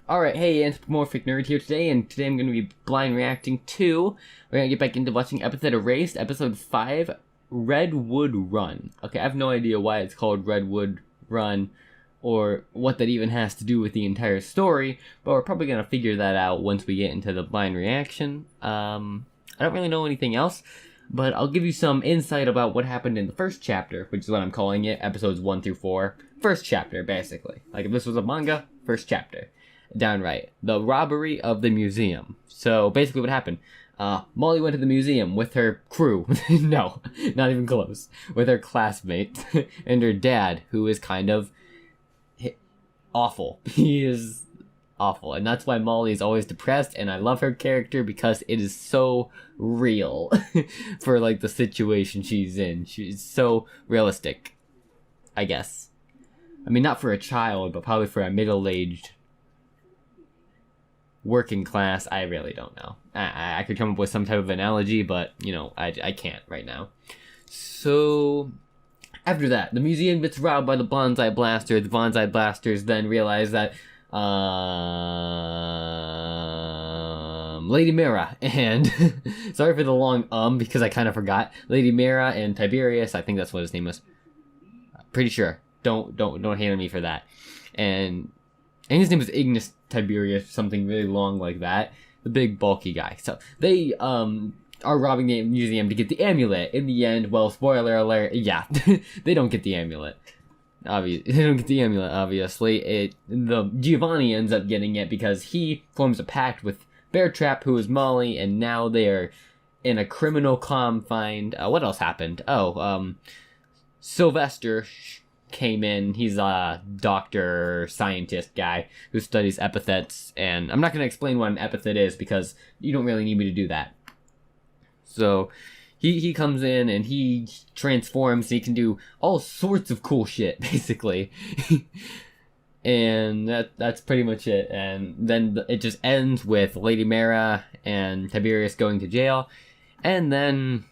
Alright, hey, Anthropomorphic Nerd here today, and today I'm going to be blind reacting to, we're going to get back into watching Epithet Erased, Episode 5, Redwood Run. Okay, I have no idea why it's called Redwood Run, or what that even has to do with the entire story, but we're probably going to figure that out once we get into the blind reaction. I don't really know anything else, but I'll give you some insight about what happened in the first chapter, which is what I'm calling it, episodes 1 through 4. First chapter, basically. Like, if this was a manga, first chapter. Downright. The robbery of the museum. So, basically what happened, Molly went to the museum with her crew. No, not even close. With her classmates and her dad, who is kind of awful. He is awful, and that's why Molly is always depressed, and I love her character because it is so real for, like, the situation she's in. She's so realistic, I guess. I mean, not for a child, but probably for a middle-aged working class. I really don't know. I could come up with some type of analogy, but, you know, I can't right now. So, after that, the museum gets robbed by the Bonsai Blaster. The Bonsai Blasters then realize that, Lady Mira and, sorry for the long because I kind of forgot. Lady Mira and Tiberius, I think that's what his name was. Pretty sure. Don't hate on me for that. And his name was Ignis Tiberius, something really long like that. The big, bulky guy. So, they, are robbing the museum to get the amulet. In the end, well, spoiler alert, yeah, they don't get the amulet. They don't get the amulet, obviously. Giovanni ends up getting it because he forms a pact with Beartrap, who is Molly, and now they are in a criminal confine. What else happened? Oh, Sylvester came in. He's a doctor, scientist guy who studies epithets, and I'm not going to explain what an epithet is because you don't really need me to do that. So, he comes in and he transforms, and he can do all sorts of cool shit, basically. And that's pretty much it. And then it just ends with Lady Mira and Tiberius going to jail, and then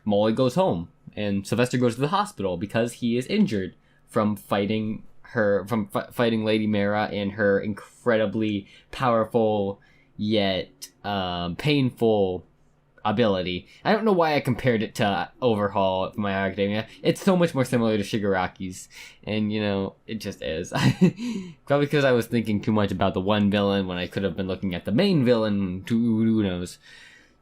Molly goes home. And Sylvester goes to the hospital because he is injured from fighting fighting Lady Mira and her incredibly powerful yet painful ability. I don't know why I compared it to Overhaul of My Hero Academia. It's so much more similar to Shigaraki's, and you know, it just is. Probably because I was thinking too much about the one villain when I could have been looking at the main villain. Who knows?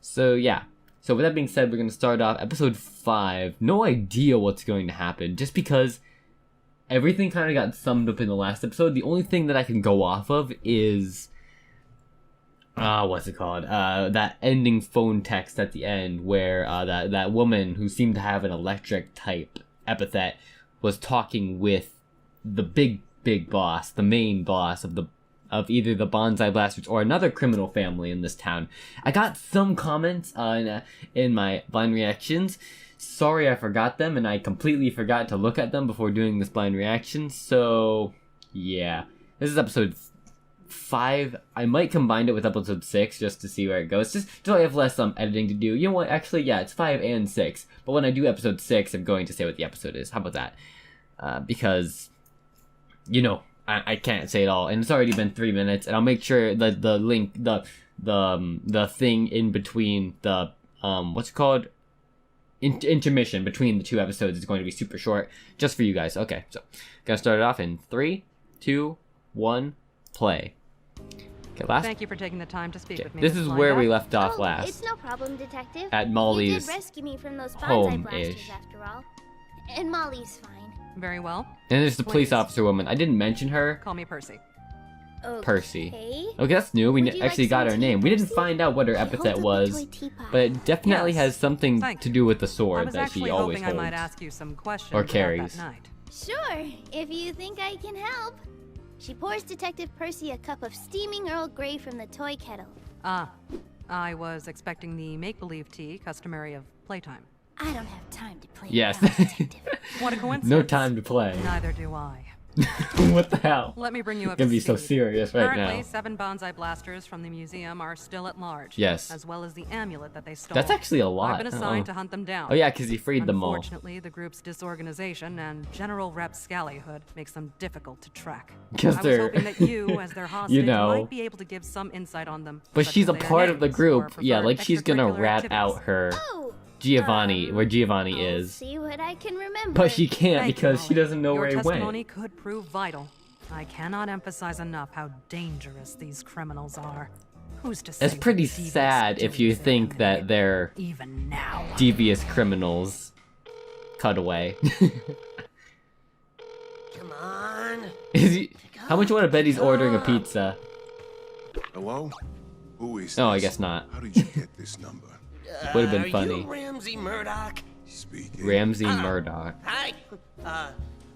So yeah. So with that being said, we're going to start off episode 5. No idea what's going to happen, just because everything kind of got summed up in the last episode. The only thing that I can go off of is, what's it called? That ending phone text at the end where that woman who seemed to have an electric type epithet was talking with the big boss, the main boss of either the Bonsai Blasters or another criminal family in this town. I got some comments in my blind reactions. Sorry I forgot them, and I completely forgot to look at them before doing this blind reaction, so yeah. This is episode 5. I might combine it with episode 6 just to see where it goes. Just so I have less editing to do. You know what, actually, yeah, it's 5 and 6. But when I do episode 6, I'm going to say what the episode is. How about that? Because, you know, I can't say it all, and it's already been 3 minutes, and I'll make sure that the link, the thing in between the, what's it called? Intermission between the 2 episodes is going to be super short, just for you guys. Okay, so, gonna start it off in 3, 2, 1, play. Okay, last. Thank you for taking the time to speak with me. This is where we left off last. It's no problem, Detective. At Molly's you did rescue me from those Bonsai home-ish. Blasters after all. And Molly's fine. Very well. And there's the police officer woman. I didn't mention her. Call me Percy. Okay. Percy. Okay, that's new. We actually got her name. We didn't find out what her epithet was, but it definitely has something to do with the sword that she always holds. I might ask you some questions or carries. That night. Sure, if you think I can help. She pours Detective Percy a cup of steaming Earl Grey from the toy kettle. Ah, I was expecting the make-believe tea customary of playtime. I don't have time to play. Yes. Detective. What a coincidence. No time to play. Neither do I. What the hell? Let me bring you up Gonna to be so speed. serious right Currently, now. 7 bonsai blasters from the museum are still at large. Yes. As well as the amulet that they stole. That's actually a lot. I've been assigned to hunt them down. Oh yeah, because he freed them all. Unfortunately, the group's disorganization and general rapscallyhood makes them difficult to track. Because I was they're, hoping that you, as their hostage, know. might be able to give some insight on them. But such she's as a their part of the names group. or Yeah, preferred like she's gonna extracurricular rat activities. out her Oh, Giovanni, where Giovanni I'll is. see what I can remember. But she can't Thank you, because she Molly. doesn't know Your where he testimony went. could prove vital. I cannot emphasize enough how dangerous these criminals are. Who's to say It's pretty what devious sad if you deeds they're think that committing, they're even now. devious criminals. Cut away. Come on. Is he, how much you want to bet he's ordering a pizza? Hello? Who is Oh, I this? guess not. How did you get this number? Would've been Are funny. you Ramsey Murdoch? Speaking. Ramsey Murdoch. Hi.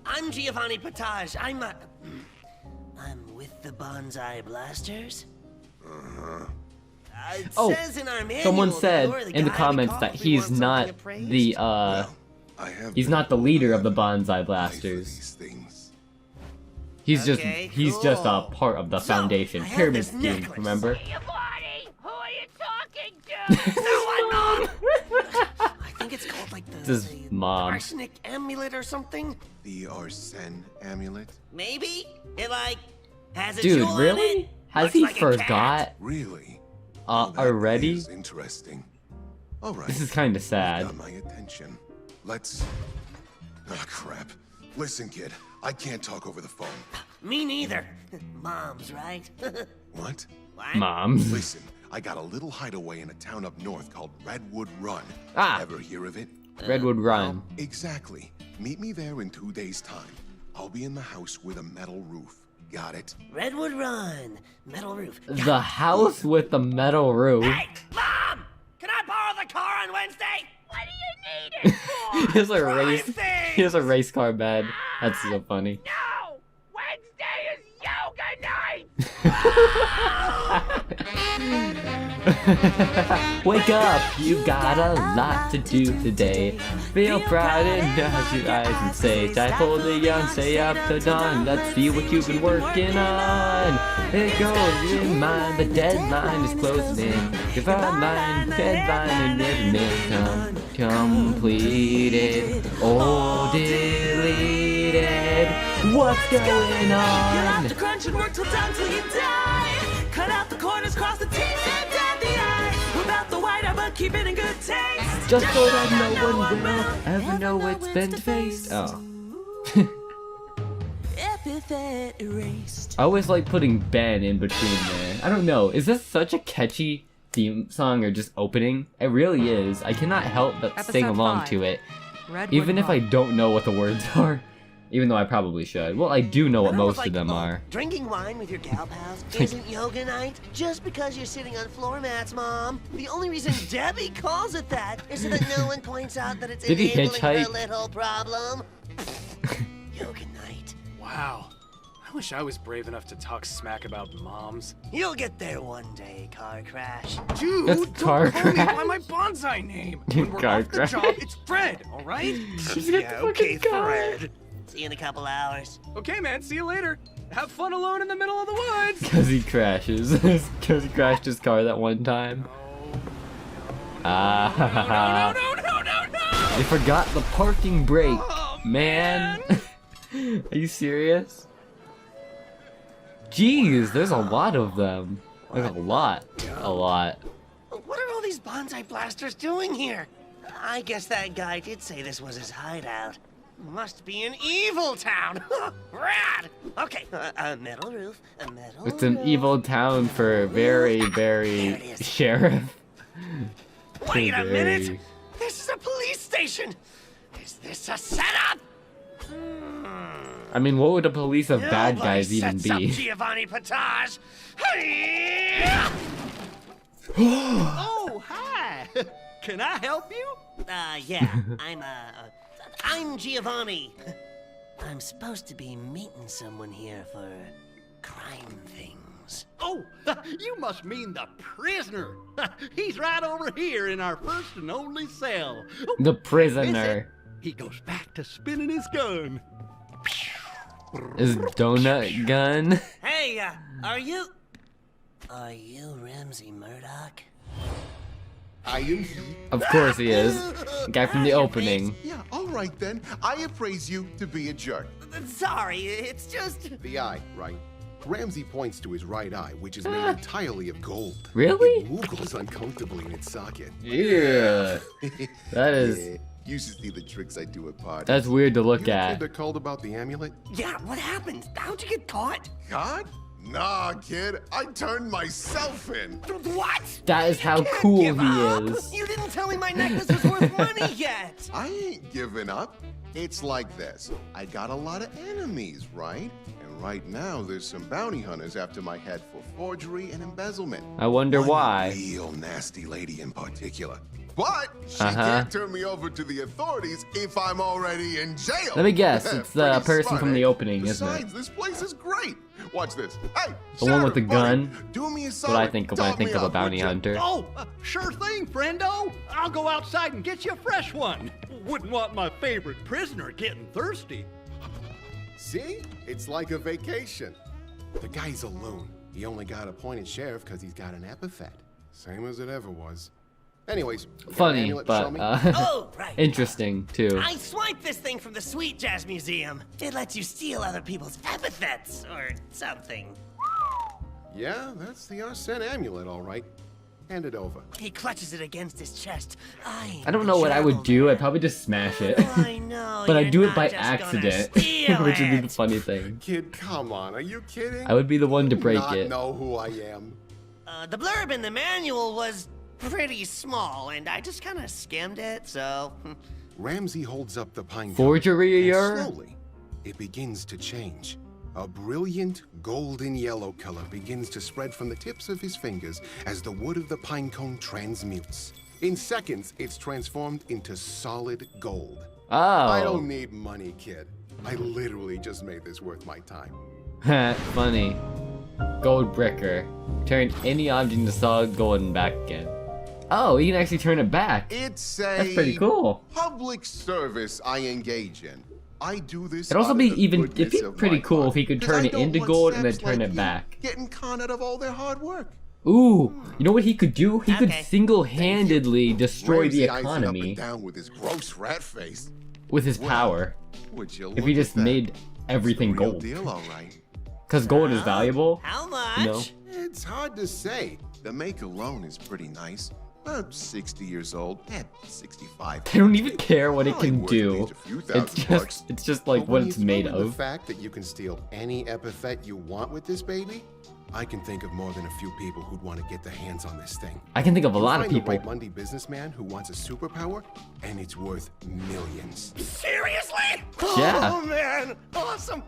I'm Giovanni Potage. I'm with the Bonsai Blasters. It Oh, says in our manual someone that said you're in the guy we comments called that if we he's want not something appraised. the Well, I have he's been not the leader of the told Bonsai I for Blasters. these things. He's Okay, just a cool. part of the So, foundation I have pyramid this scheme. necklace. Remember? Giovanni, who are you talking to? I think it's called like the, This is the mom. arsenic amulet or something. The Arsene amulet? Maybe it like has a Dude, jewel on really? it. Has Looks he like a forgot cat. Really? Well, that already? is interesting. All right. This is kind of You've sad. got my attention. Let's. Ah, crap. Listen, kid. I can't talk over the phone. Me neither. Mom's right. What? What? Moms. Listen, I got a little hideaway in a town up north called Redwood Run. Ah. Ever hear of it? Redwood Run. Exactly. Meet me there in 2 days' time. I'll be in the house with a metal roof. Got it? Redwood Run, metal roof. The house with the metal roof. Hey, Mom! Can I borrow the car on Wednesday? What do you need it for? He has a Crime race. thing! He has a race car bed. That's so funny. No! Wednesday is yoga night! Wake up, you got a lot to do today. Feel proud and nod your eyes and say, Stifle the young, stay up to dawn. Let's see what you've been working on. It goes in mind, the deadline is closing in. Give our mind, deadline, and never completed or deleted. What's going on? Crunch and work till down till you die. Cut out the corners, cross the T's and dot the I. Whip out the white but keep it in good taste. Just so that no one will ever know it's been defaced. Oh. Epithet erased. I always like putting Ben in between there. I don't know. Is this such a catchy theme song or just opening? It really is. I cannot help but sing Episode along 5. to it. Redwood Even if I Run. don't know what the words are. Even though I probably should. Well, I do know what And I was most of them are. Drinking wine with your gal pals isn't yoga night just because you're sitting on floor mats, Mom. The only reason Debbie calls it that is so that no one points out that it's Did he enabling her hitchhike? little problem. Yoga night. Wow. I wish I was brave enough to talk smack about moms. You'll get there one day, car crash. Dude, That's don't car call me crash. by my bonsai name. When we're Car off the crash. job, it's Fred, all right? Yeah, okay, Fred. See you in a couple hours. Okay, man, see you later. Have fun alone in the middle of the woods. Because he crashes. Because he crashed his car that one time. Ah. No. They forgot the parking brake. Oh, Man. Are you serious? Jeez, there's a lot of them. There's a lot. A lot. What are all these bonsai blasters doing here? I guess that guy did say this was his hideout. Must be an evil town. Rad. Okay, a metal roof, a metal It's an roof. evil town for a very, There very it is. sheriff. Wait a minute. Very- This is a police station. Is this a setup? I mean, what would a police of bad Nobody guys even sets up be? Giovanni Potage. Oh, hi! Can I help you? Yeah, I'm Giovanni. I'm supposed to be meeting someone here for crime things. Oh, you must mean the prisoner. He's right over here in our first and only cell. Oh, The is it? prisoner. He goes back to spinning his gun. His donut gun. Hey, are you Ramsey Murdoch? I am. Of course he is. The guy from the opening. Yeah, all right then. I appraise you to be a jerk. Sorry, it's just... The eye, right? Ramsey points to his right eye, which is made entirely of gold. Really? It woogles uncomfortably in its socket. Yeah. That is. Yeah, you should see the tricks I do at parties. That's weird to look You the kid at. that called about the amulet? Yeah, what happened? How'd you get caught? God? Nah, kid. I turned myself in. What? That is how You can't cool give he up. is. You didn't tell me my necklace was worth money yet. I ain't giving up. It's like this. I got a lot of enemies, right? And right now, there's some bounty hunters after my head for forgery and embezzlement. I wonder One why. real nasty lady in particular. But she can't turn me over to the authorities if I'm already in jail. Let me guess, it's the Pretty person smart, from eh? the opening, isn't it? Besides, this place is great. Watch this. Hey, The one with the Sheriff, buddy, gun? do me a What solid. I think of when I Top think me of a up, bounty would ya? hunter. Oh, sure thing, friendo. I'll go outside and get you a fresh one. Wouldn't want my favorite prisoner getting thirsty. See? It's like a vacation. The guy's a loon. He only got appointed sheriff because he's got an epithet. Same as it ever was. Anyways, you got an Funny, amulet to show but me? Oh, right. interesting too. I swiped this thing from the Sweet Jazz Museum. It lets you steal other people's epithets or something. Yeah, that's the Arsene amulet, all right. Hand it over. He clutches it against his chest. I don't know what I would do. I'd probably just smash it. I know. But I'd you're do it not by just gonna accident, steal which would be the it. funny thing. Kid, come on, are you kidding? I would be the one to break not it. know who I am. The blurb in the manual was pretty small, and I just kind of skimmed it, so... Ramsey holds up the pine cone, Forgery, and slowly, it begins to change. A brilliant golden yellow color begins to spread from the tips of his fingers as the wood of the pine cone transmutes. In seconds, it's transformed into solid gold. Oh. I don't need money, kid. I literally just made this worth my time. Funny. Gold bricker. Turn any object into solid gold and back again. Oh, you can actually turn it back. It's That's pretty cool. public service I engage in. I do this. It'd also out be of the even, it'd goodness be of pretty my cool heart, if he could 'cause turn I it don't into want gold and then saps turn like it you back. Getting con out of all their hard work. Ooh, you know what he could do? He could Okay. single-handedly destroy the Ramsey eyes it up and economy down with his gross rat face. with his Well, power. Would you If look he at just that? made everything It's the real gold. deal, all right. Because gold is valuable. How much? You know? It's hard to say. The make alone is pretty nice. About 60 years old. 65. They don't even care what it Probably can worth do. at least a few It's thousand bucks. just, it's just like But what when it's you made throw in of. The fact that you can steal any epithet you want with this baby, I can think of more than a few people who'd want to get their hands on this thing. I can think of a lot of Find the people. right Monday businessman who wants a superpower, and it's worth millions. Seriously? Yeah. Oh, man. Awesome.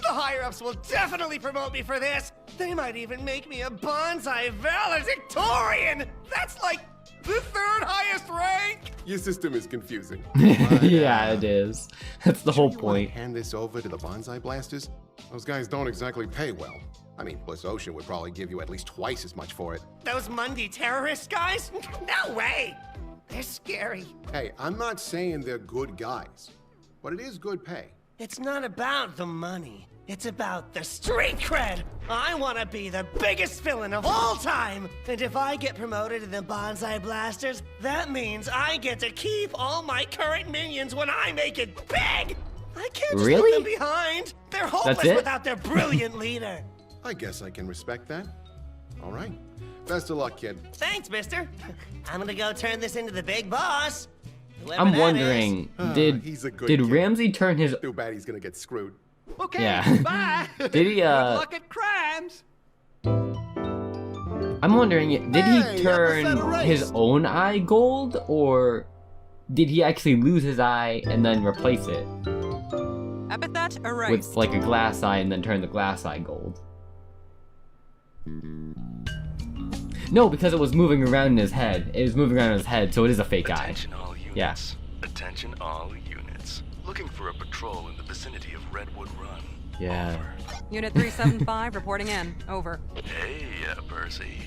The higher-ups will definitely promote me for this. They might even make me a bonsai valedictorian. That's like the third highest rank. Your system is confusing. Yeah, it is. That's the whole You wanna point. hand this over to the bonsai blasters? Those guys don't exactly pay well. I mean, Bliss Ocean would probably give you at least twice as much for it. Those Monday terrorist guys? No way. They're scary. Hey, I'm not saying they're good guys, but it is good pay. It's not about the money. It's about the street cred. I want to be the biggest villain of all time. And if I get promoted to the Bonsai Blasters, that means I get to keep all my current minions when I make it big. I can't just Really? leave them behind. They're hopeless it? without their brilliant leader. I guess I can respect that. All right. Best of luck, kid. Thanks, mister. I'm gonna go turn this into the big boss. Whoever I'm that wondering, he's a good did kid. Ramsey turn his? Too bad he's gonna get screwed. Okay, Yeah. bye. Did he? Good luck at crimes. I'm wondering, did Hey, he turn episode erased. his own eye gold, or did he actually lose his eye and then replace it Epithet erased. with like a glass eye and then turn the glass eye gold? No, because it was moving around in his head. It was moving around in his head, so it is a fake eye. Attention all units. Yeah. Attention all units. Looking for a patrol in the vicinity of Redwood Run. Yeah. Unit 375 reporting in. Over. Hey, Percy.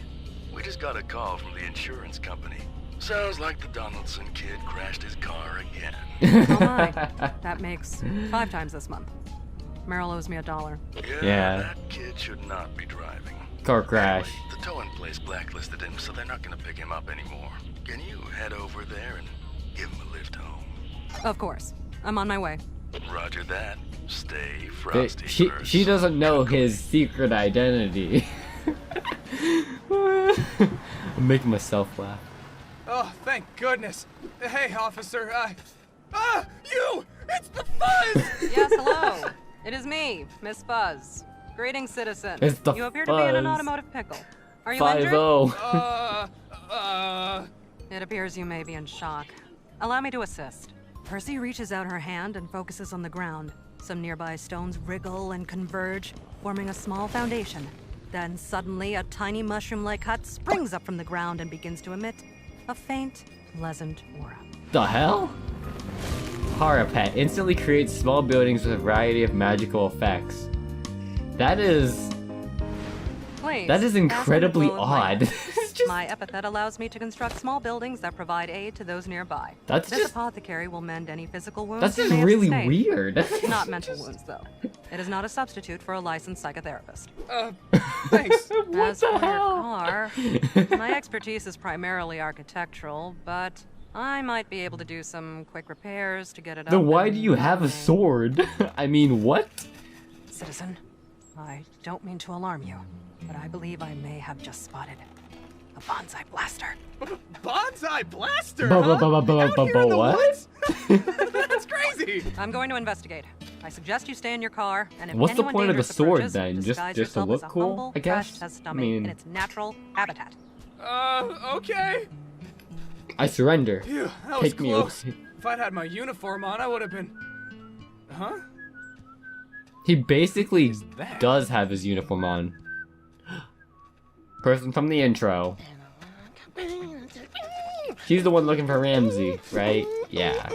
We just got a call from the insurance company. Sounds like the Donaldson kid crashed his car again. Oh my. That makes 5 times this month. Meryl owes me $1. Yeah. That kid should not be driving. Car crash. Anyway, the towing place blacklisted him, so they're not gonna pick him up anymore. Can you head over there and give him a lift home? Of course. I'm on my way. Roger that. Stay frosty. She doesn't know his secret identity. I'm making myself laugh. Oh, thank goodness. Hey, officer, you! It's the Fuzz! Yes, hello. It is me, Miss Fuzz. Greetings, citizen. It's the You appear to be in an Fuzz. automotive pickle. Are you injured? 5-0. It appears you may be in shock. Allow me to assist. Percy reaches out her hand and focuses on the ground. Some nearby stones wriggle and converge, forming a small foundation. Then suddenly, a tiny mushroom-like hut springs up from the ground and begins to emit a faint, pleasant aura. The hell? Epithet instantly creates small buildings with a variety of magical effects. That is Please, incredibly ask me to roll in odd. later. My epithet allows me to construct small buildings that provide aid to those nearby. That's this just- apothecary will mend any physical wounds. That's you just may have really sustained. weird. Not mental wounds, though. It is not a substitute for a licensed psychotherapist. Thanks. As for your car, my expertise is primarily architectural, but I might be able to do some quick repairs to get it up. Then why do and you have a running. sword? I mean, what? Citizen, I don't mean to alarm you, but I believe I may have just spotted a bonsai blaster. Bonsai blaster, huh? Out here in the What? woods? That's crazy. I'm going to investigate. I suggest you stay in your car, and if What's the anyone point of a dangerous sword approaches, then? disguise Just to yourself look as a cool, humble, I guess? fresh test I dummy mean- in its natural habitat. Okay. I surrender. Phew, that was Take me close. away. If I'd had my uniform on, I would have been... Huh? He basically that? does have his uniform on. Person from the intro. She's the one looking for Ramsey, right? Yeah.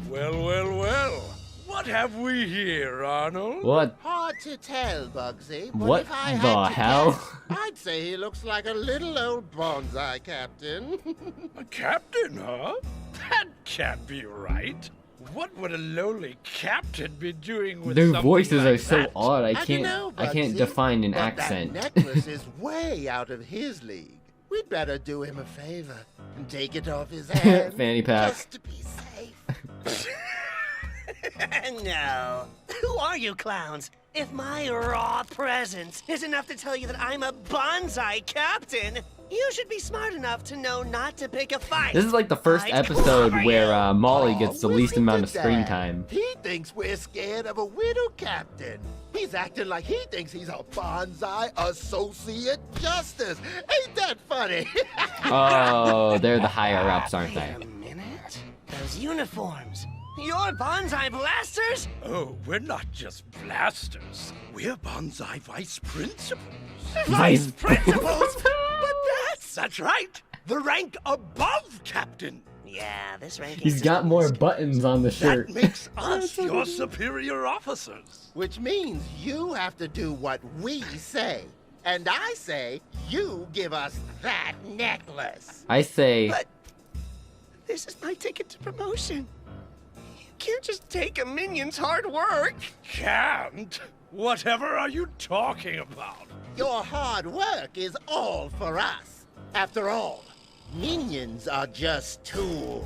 Well. What have we here, Arnold? What? Hard to tell, Bugsy. But What if I had the to hell? guess, I'd say he looks like a little old bonsai captain. A captain, huh? That can't be right. What would a lowly captain be doing with Their something voices like are so that? odd. I don't can't. know, I can't Bugsy, define an but accent. That necklace is way out of his league. We'd better do him a favor and take it off his hand. Fanny pack. Just to be safe. No. Who are you clowns? If my raw presence is enough to tell you that I'm a bonsai captain, you should be smart enough to know not to pick a fight. This is like the first I'd episode cover where you. Molly gets the least listen amount to of screen Dad. time. He thinks we're scared of a widow captain. He's acting like he thinks he's a bonsai associate justice. Ain't that funny? Oh, they're the higher ups, aren't they? Wait a minute. Those uniforms. You're bonsai blasters? Oh, we're not just blasters. We're bonsai vice principals. Vice principals? But that's right. The rank above captain. Yeah, this ranking. He's got more buttons on the shirt. That makes us your superior officers. Which means you have to do what we say. And I say, you give us that necklace. I say, But this is my ticket to promotion. You can't just take a minion's hard work. Can't? Whatever are you talking about? Your hard work is all for us. After all, minions are just tools.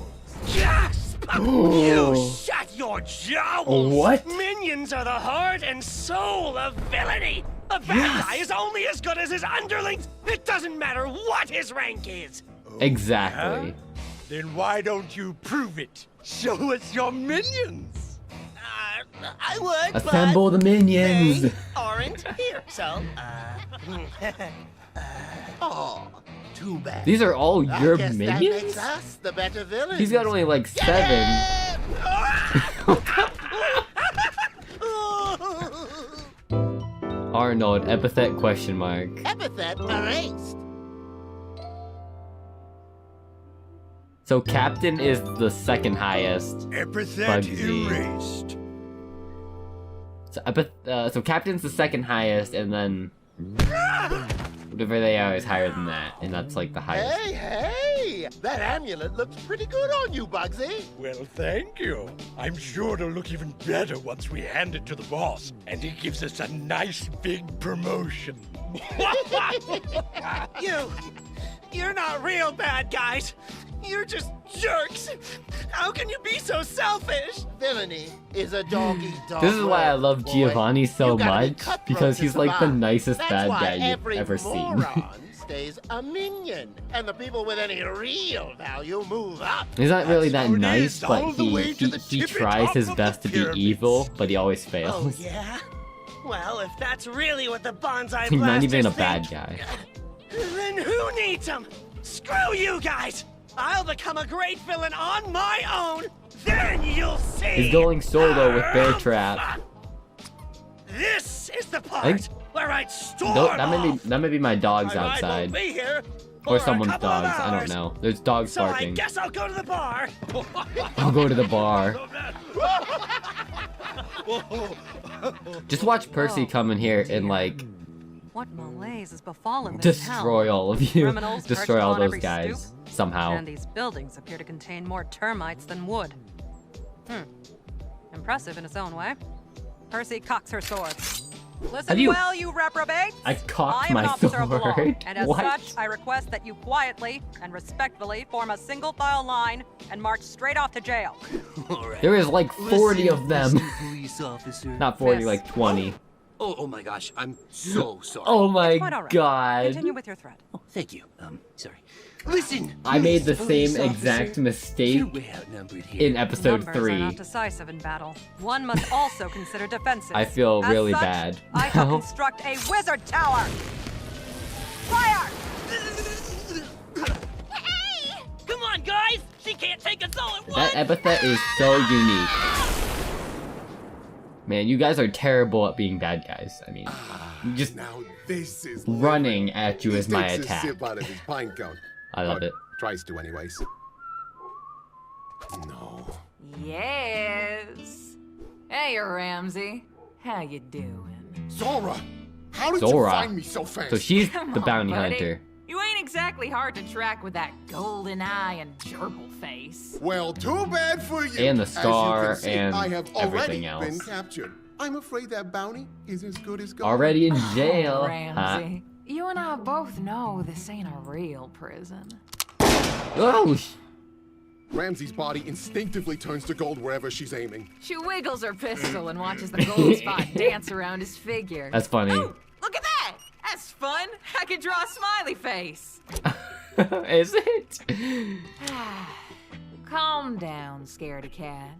Gasp! You shut your jowls! What? Minions are the heart and soul of villainy! A bad guy is only as good as his underlings! It doesn't matter what his rank is! exactly. Then why don't you prove it? Show us your minions. I would, Assemble but the minions. they aren't here. So, Oh, too bad. These are all I your guess minions? That makes us the better villains. He's got only like 7. Arnold, epithet question mark. Epithet erased. So Captain is the second highest. Epithet Bugsy. erased. So Captain's the second highest, and then whatever they are is higher than that, and that's like the highest. Hey, Hey, that amulet looks pretty good on you, Bugsy. Well, thank you. I'm sure it'll look even better once we hand it to the boss, and he gives us a nice big promotion. You're not real bad guys. You're just jerks. How can you be so selfish? Villainy is a dog-eat-dog. This is why I love Giovanni so much, because he's like the nicest That's bad why guy you've every ever seen. moron stays a minion, and the people with any real value move up. He's not really that how it nice, is, but all the way to the he tippy tries top his of best the to be pyramid. evil, but he always Oh, fails. yeah? Well, if that's really what the bonsai He's not even a blasters bad think, guy. then who needs them? Screw you guys! I'll become a great villain on my own, then you'll see! He's going solo with Bear Trap. This is the I part think- where I'd storm Nope, off. that may be my dogs I outside. won't be here Or for a someone's couple of dogs, I don't hours, know. There's dogs So I barking. guess I'll go to the bar. I'll go to the bar. Just watch Percy come in here and like What malaise has befallen this destroy town? all of you. Criminals Destroy perched all on those every guys stoop? somehow. And these buildings appear to contain more termites than wood. Impressive in its own way. Percy cocks her sword. Listen you- well, you reprobate. I cocked I am my an officer of the law, sword. and as What? such, I request that you quietly and respectfully form a single file line and march straight off to jail. There is like 40 of them. Police officer. Not 40, Miss. like 20. Oh my gosh, I'm so sorry. Oh my Quite all right. god. Continue with your threat. Oh, thank you. Sorry. Listen. I made the police same exact officer, mistake you're way outnumbered here. in episode Numbers are 3. not decisive in battle. One must also consider defenses. I feel As really such, bad. I shall construct a wizard tower. Fire! Come on, guys! She can't take us all at once! That epithet is so unique. Man, you guys are terrible at being bad guys. I mean, just Now this is running at you He is my takes a attack. sip out of his pine cone. I love Or it. Tries to, anyways. No. Yes. Hey, Ramsey. How you doing? Zora! How did Zora. you find me so fast? So she's Come the on, bounty buddy. hunter. You ain't exactly hard to track with that golden eye and gerbil face. Well, too bad for you. And the As you star can see, and I have already everything else. been captured. I'm afraid that bounty is as good as gone. Already in Oh, jail. Ramsey. You and I both know this ain't a real prison. Oh, Ramsey's body instinctively turns to gold wherever she's aiming. She wiggles her pistol and watches the gold spot dance around his figure. that's funny. Ooh, look at that! That's fun! I could draw a smiley face. Is it? Calm down, scaredy cat.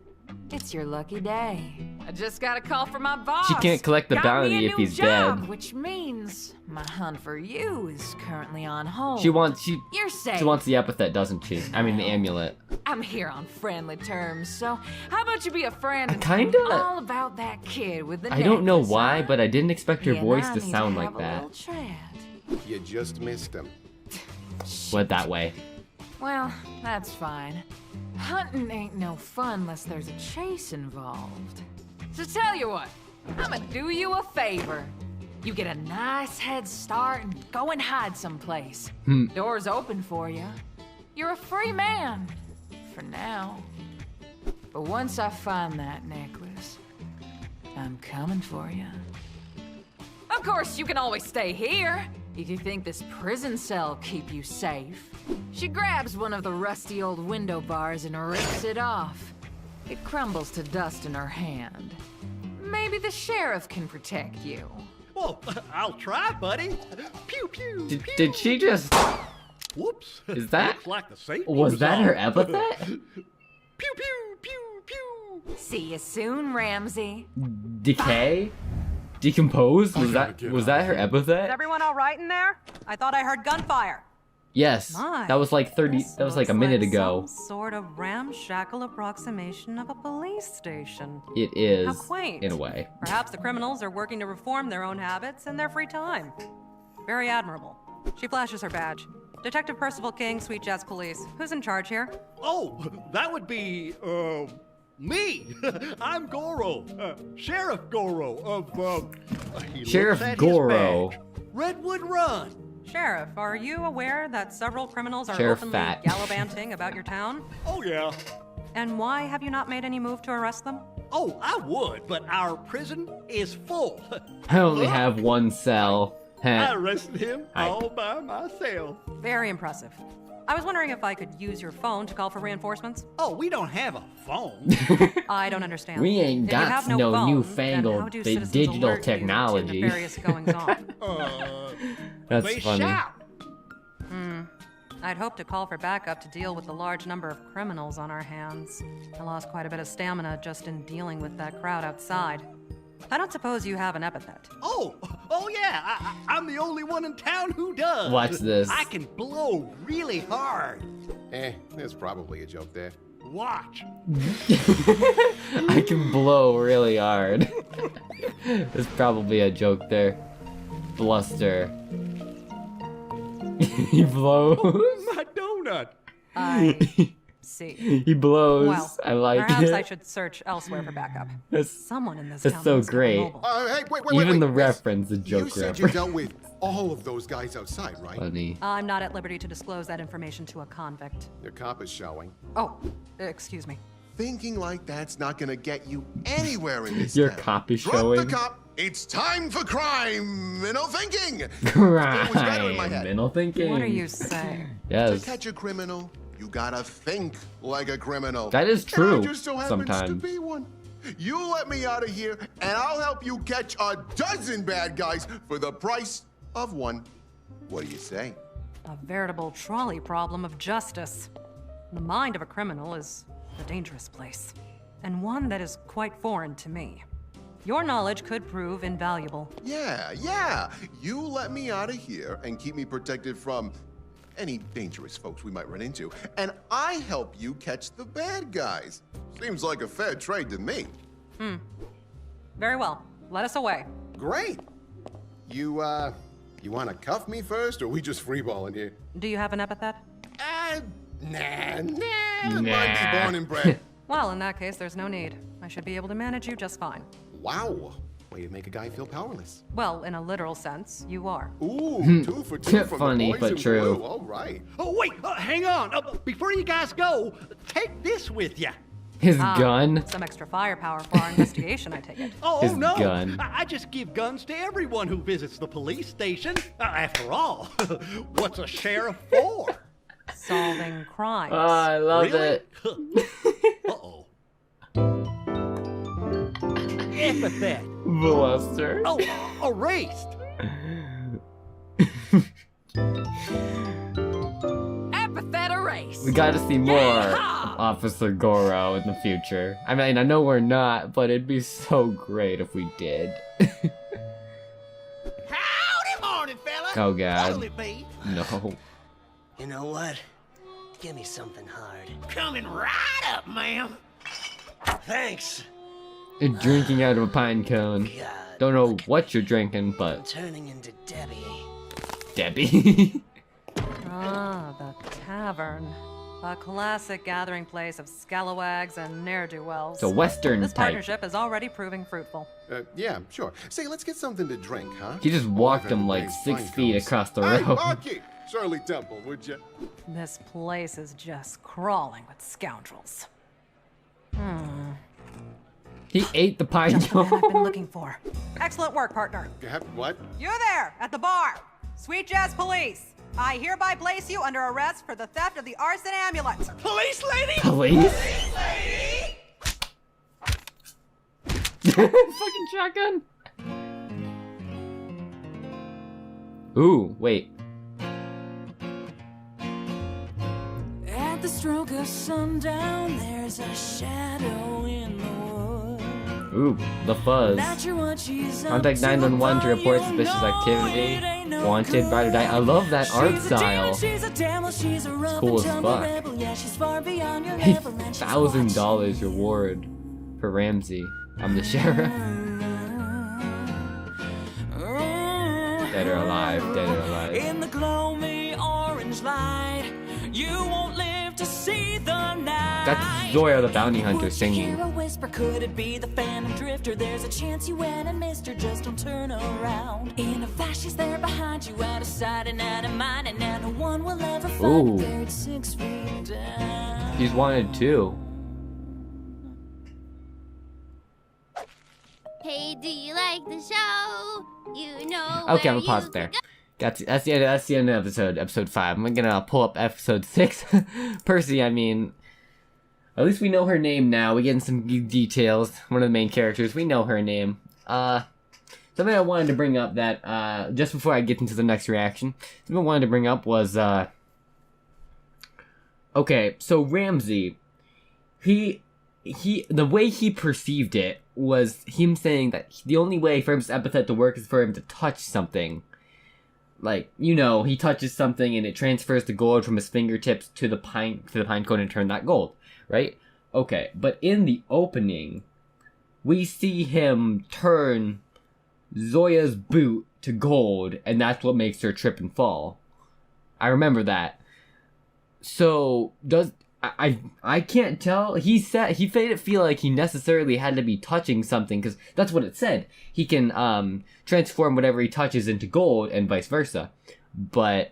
It's your lucky day. I just got a call from my boss. She can't collect the Got bounty me a if new he's job, dead. which means my hunt for you is currently on hold. She wants You're safe. she wants the epithet, doesn't she? I mean the amulet. I'm here on friendly terms, so how about you be a friend and Kinda- tell me all about that kid with the I don't know necklace, why, huh? but I didn't expect her You and voice I to need sound have like a that. little chat. You just missed him. Went that way. Well, that's fine. Hunting ain't no fun unless there's a chase involved. So tell you what, I'ma do you a favor. You get a nice head start and go and hide someplace. Door's open for you. You're a free man. For now. But once I find that necklace, I'm coming for you. Of course, you can always stay here if you think this prison cell keep you safe. She grabs one of the rusty old window bars and rips it off. It crumbles to dust in her hand. Maybe the sheriff can protect you. Well, I'll try, buddy. Pew pew. Did she just? Whoops. Is that? Looks like the safety Was that on. her epithet? Pew pew pew pew. See you soon, Ramsey. Decay? Decompose? Was that her Is epithet? everyone all right in there? I thought I heard gunfire. Yes. My, That was like 30. That was like a minute ago. Some sort of ramshackle approximation of a police station. It is. How quaint. In a way. Perhaps the criminals are working to reform their own habits in their free time. Very admirable. She flashes her badge. Detective Percival King, Sweet Jazz Police. Who's in charge here? Oh, that would be, me. I'm Goro. Sheriff Goro of, he looks Sheriff at his Goro. badge. Redwood Run. Sheriff, are you aware that several criminals are Sheriff openly Fat. gallivanting about your town? Oh, yeah. And why have you not made any move to arrest them? Oh, I would, but our prison is full. I only have one cell. I arrested him Hi. all by myself. Very impressive. I was wondering if I could use your phone to call for reinforcements. Oh, we don't have a phone. I don't understand. We ain't If you got have no phone, then how newfangled do citizens digital alert you to technology. the various goings-on? That's They funny. shout. I'd hoped to call for backup to deal with the large number of criminals on our hands. I lost quite a bit of stamina just in dealing with that crowd outside. I don't suppose you have an epithet. Oh yeah, I'm the only one in town who does. Watch this. I can blow really hard. There's probably a joke there. Watch. I can blow really hard. There's probably a joke there. Bluster. He blows. My donut. I see. He blows. Well, I like perhaps it. I should search elsewhere for backup. Someone in this That's town so must have a great. mobile. Hey, wait, Even the miss. reference, the joke You said you reference. dealt with all of those guys outside, right? Funny. I'm not at liberty to disclose that information to a convict. Your cop is showing. Oh, excuse me. Thinking like that's not gonna get you anywhere in this Your town. cop is Drop showing. the cop. It's time for crime. Mental thinking. It was better in my Crime. head. Mental thinking. What are you saying? To Yes. catch a criminal, you gotta think like a criminal. That is And true I just so happens to sometimes. be one. You let me out of here, and I'll help you catch a dozen bad guys for the price of one. What do you say? A veritable trolley problem of justice. The mind of a criminal is a dangerous place, and one that is quite foreign to me. Your knowledge could prove invaluable. Yeah. You let me out of here and keep me protected from any dangerous folks we might run into, and I help you catch the bad guys. Seems like a fair trade to me. Very well. Let us away. Great. You want to cuff me first, or we just freeballing here? Do you have an epithet? Nah. Mine be born and bred. Well, in that case, there's no need. I should be able to manage you just fine. Wow. Way to make a guy feel powerless. Well, in a literal sense, you are. Ooh, 2 for 2 from Funny, the boys but in true. blue. All right. Oh wait, hang on. Before you guys go, take this with you. His gun. Some extra firepower for our investigation, I take it. Oh His no! gun. I just give guns to everyone who visits the police station. After all, what's a sheriff for? Solving crimes. Oh, I love Really? it. Uh-oh. Epithet. Bluster. Oh, erased. Epithet erased. We gotta see more of Officer Goro in the future. I mean, I know we're not, but it'd be so great if we did. Howdy morning, fella. Oh, God. What'll it be? No. You know what? Give me something hard. Coming right up, ma'am. Thanks. You're drinking out of a pine cone. Don't know what you're drinking, I'm but turning into Debbie. Debbie. Ah, the tavern. A classic gathering place of scalawags and ne'er-do-wells. It's a Western This type. partnership is already proving fruitful. Yeah, sure. Say, let's get something to drink, huh? He just walked him like 6 feet across the Hey, road. barkeep! Shirley Temple, would you? This place is just crawling with scoundrels. He ate the pine Just what I've been cone. looking for. Excellent work, partner. What? You there, at the bar! Sweet Jazz Police! I hereby place you under arrest for the theft of the arson amulet! Police lady! Police? Fucking shotgun. Ooh, wait. At the stroke of sundown, there's a shadow in the wood. Ooh, the fuzz. Not sure what she's up Contact to, 911 to but report you suspicious know activity. it ain't no Wanted, ride or die. I love that art She's a demon, style. she's a devil, she's a rough cool and as tumble fuck. rebel. Yeah, she's far beyond your level, and she's $1,000 reward for Ramsey. I'm the sheriff. Dead or alive, dead or alive. in the gloomy orange light. You won't live to see the night. That's Zoya the bounty hunter Hear singing. a whisper, could it be the phantom drifter? There's a chance you went and missed her, just don't turn around. In a flash, she's there behind you, out of sight and out of mind, and now no one will ever find her buried 6 feet down. He's wanted too. Hey, do you like the show? You know. Okay, I'm where gonna pause you it there. can That's the end of episode 5. I'm gonna pull up episode 6. Percy, I mean, at least we know her name now. We get some details. One of the main characters, we know her name. Something I wanted to bring up that just before I get into the next reaction, something I wanted to bring up was okay, so Ramsey, the way he perceived it was him saying that the only way for his epithet to work is for him to touch something. Like, you know, he touches something and it transfers the gold from his fingertips to the pine cone and turn that gold, right? Okay, but in the opening, we see him turn Zoya's boot to gold, and that's what makes her trip and fall. I remember that. So I can't tell. He made it feel like he necessarily had to be touching something, because that's what it said. He can transform whatever he touches into gold and vice versa. But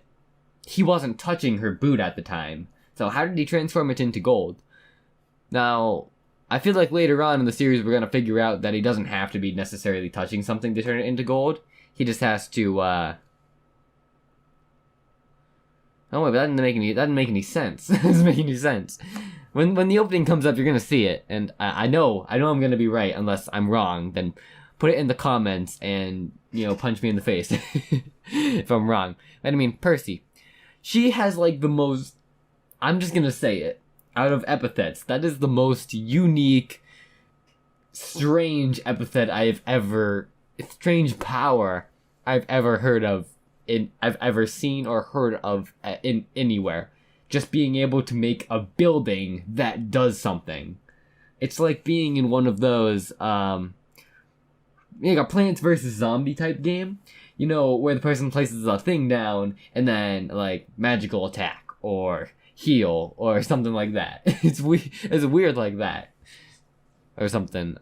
he wasn't touching her boot at the time. So how did he transform it into gold? Now, I feel like later on in the series we're going to figure out that he doesn't have to be necessarily touching something to turn it into gold. He just has to, Oh wait, but that didn't make any sense. That doesn't make any sense. When the opening comes up, you're gonna see it, and I know I'm gonna be right unless I'm wrong. Then put it in the comments and punch me in the face if I'm wrong. But I mean, Percy, she has like the most. I'm just gonna say it. Out of epithets, that is the most unique, strange epithet strange power I've ever heard of. I've ever seen or heard of in anywhere. Just being able to make a building that does something. It's like being in one of those, like a Plants vs. Zombie type game. Where the person places a thing down and then, like, magical attack or heal or something like that. It's weird like that. Or something.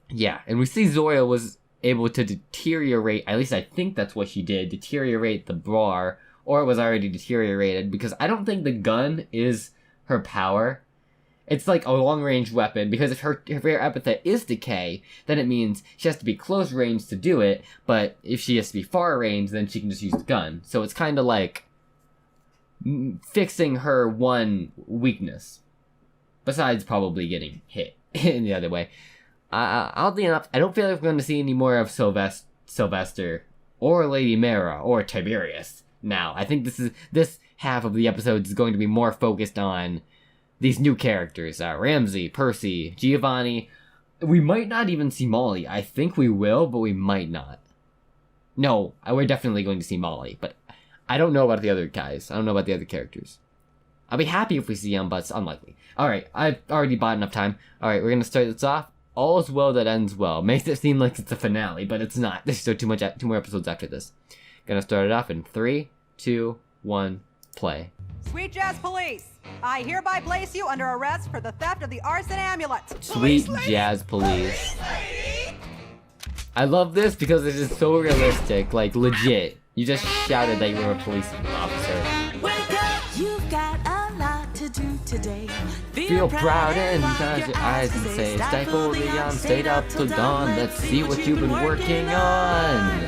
Yeah. And we see Zoya was able to deteriorate, at least I think that's what she did, deteriorate the bar, or it was already deteriorated, because I don't think the gun is her power. It's like a long-range weapon, because if her epithet is decay, then it means she has to be close range to do it, but if she has to be far range, then she can just use the gun. So it's kind of like fixing her one weakness, besides probably getting hit in the other way. Oddly enough, I don't feel like we're going to see any more of Sylvester or Lady Mara or Tiberius now. I think this half of the episode is going to be more focused on these new characters. Ramsey, Percy, Giovanni. We might not even see Molly. I think we will, but we might not. No, we're definitely going to see Molly, but I don't know about the other guys. I don't know about the other characters. I'll be happy if we see them, but it's unlikely. Alright, I've already bought enough time. Alright, we're going to start this off. All is well that ends well. Makes it seem like it's a finale, but it's not. There's still two more episodes after this. Gonna start it off in 3, 2, 1, play. Sweet Jazz Police, I hereby place you under arrest for the theft of the arson amulet. Sweet Jazz Police. I love this because it is so realistic, like legit. You just shouted that you were a police officer. Wake up, you've got a lot to do today. Feel proud and close your eyes and say, stifle the yawn, stayed up till dawn. Let's see what you've been working on.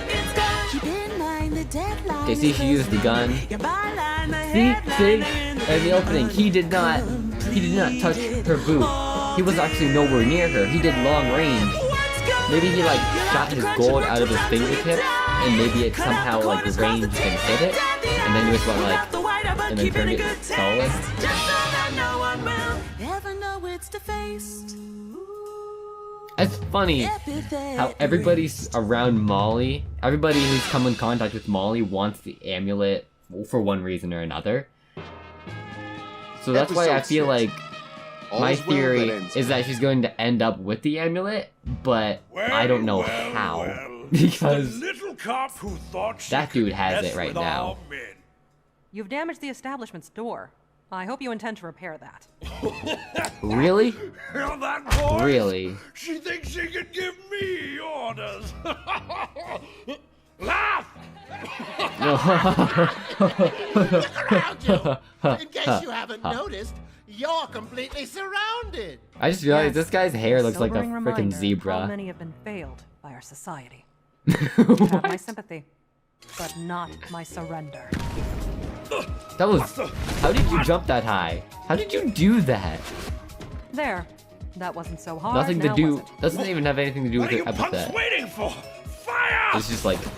Okay, see, she used the gun. See, in the opening, he did not touch her boot. He was actually nowhere near her. He did long range. Maybe he like shot his gold out of his fingertip, and maybe it somehow like ranged and hit it, and then he just went like, and then turned it solid. It's funny how everybody's around Molly, everybody who's come in contact with Molly wants the amulet for one reason or another. So that's why I feel like my theory is that she's going to end up with the amulet, but I don't know how. Because that dude has it right now. You've damaged the establishment's door. I hope you intend to repair that. Really? Hear that voice? Really? She thinks she can give me orders. Laugh! Look around you! In case you haven't noticed, you're completely surrounded. I just realized this guy's hair looks like a Sobering freaking reminder of zebra. How many have been failed by our society? You have my sympathy, but not my surrender. That was. How did you jump that high? How did you do that? There. That wasn't so hard. Nothing to now do. was it? Doesn't even have anything to do with What are the you punks epithet. waiting for? Fire! It's just like. Where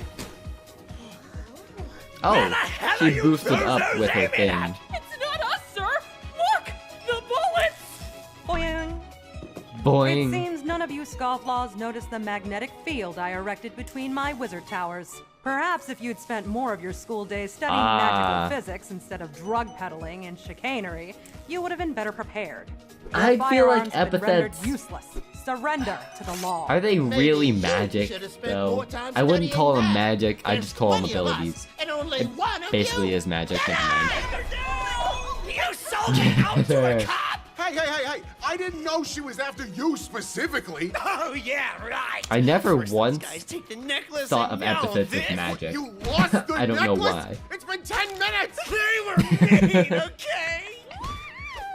the Oh, hell are she you boosted up losers with her aiming thing. at? It's not us, sir! Look! The bullets! Boing. It Boing. seems none of you scofflaws noticed the magnetic field I erected between my wizard towers. Perhaps if you'd spent more of your school days studying magical physics instead of drug peddling and chicanery, you would have been better prepared. Your I feel like firearms have been rendered epithets. useless. Surrender to the law. Are they Maybe really you magic, should have spent though? more time I wouldn't call them studying magic, I There's just call them plenty of us, abilities. and only It one of basically you. is magic, never mind. You sold me out to a cop! Hey, I didn't know she was after you specifically. Oh, yeah, right. I never First once those guys take the necklace thought and of now epithets this. as magic. You lost the I don't know necklace? why. It's been 10 minutes! They were made, okay?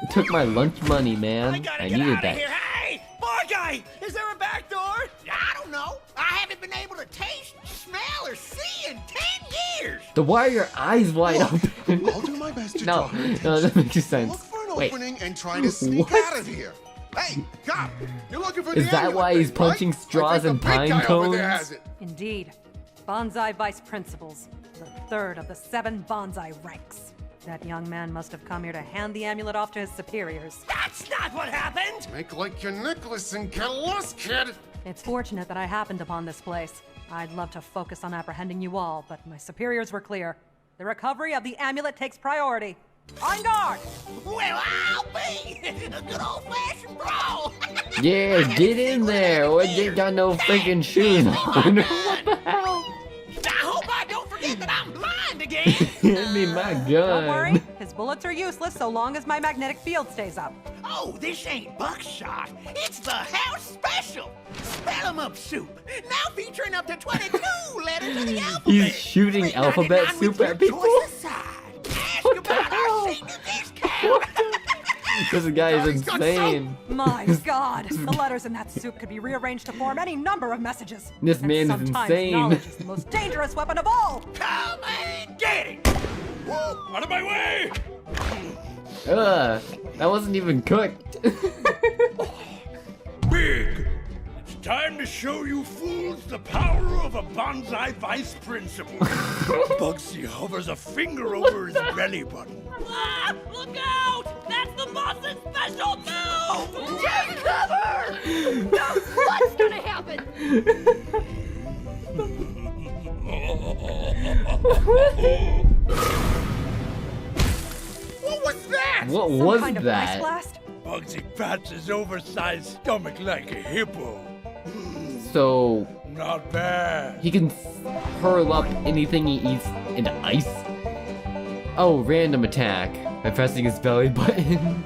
It took my lunch money, man. I gotta I get needed out of that. here. Hey, bar guy, is there a back door? I don't know. I haven't been able to taste, smell, or see in 10 years. Then why are your eyes wide open? I'll do my best to No, draw your no, that makes Look sense. for an Wait, opening and try to sneak What? out of here. Hey, cop! You're looking for is the that amulet why he's thing, right? punching I straws think and the big pine guy over there cones? has it. Indeed. Bonsai Vice Principals, the third of the 7 bonsai ranks. That young man must have come here to hand the amulet off to his superiors. That's not what happened. Make like your necklace and get lost, kid. It's fortunate that I happened upon this place. I'd love to focus on apprehending you all, but my superiors were clear. The recovery of the amulet takes priority. On guard! Well, I'll be a good old-fashioned brawl. Yeah, get in there. Or you got no freaking shoes on. What the hell? I hope I don't forget that I'm blind again. Hand me my gun. Don't worry, his bullets are useless so long as my magnetic field stays up. Oh, this ain't buckshot. It's the house special. Spell 'em up soup. Now featuring up to 22 letters of the alphabet. He's shooting With alphabet 99 soup with at your people? choice aside. Ask about our senior discount. This guy is insane. My God, the letters in that soup could be rearranged to form any number of messages. This And man is sometimes insane. knowledge is the most dangerous weapon of all. Come and get it. Out of my way! Ugh, that wasn't even cooked. Big! It's time to show you fools the power of a bonsai vice principal. Bugsy hovers a finger over his belly button. Ah, look out! That's the boss's special move! Take cover! No, what's gonna happen? What was that? What Some was kind of ice that? blast? Bugsy pats his oversized stomach like a hippo. So Not bad. he can hurl up anything he eats into ice? Oh, random attack by pressing his belly button.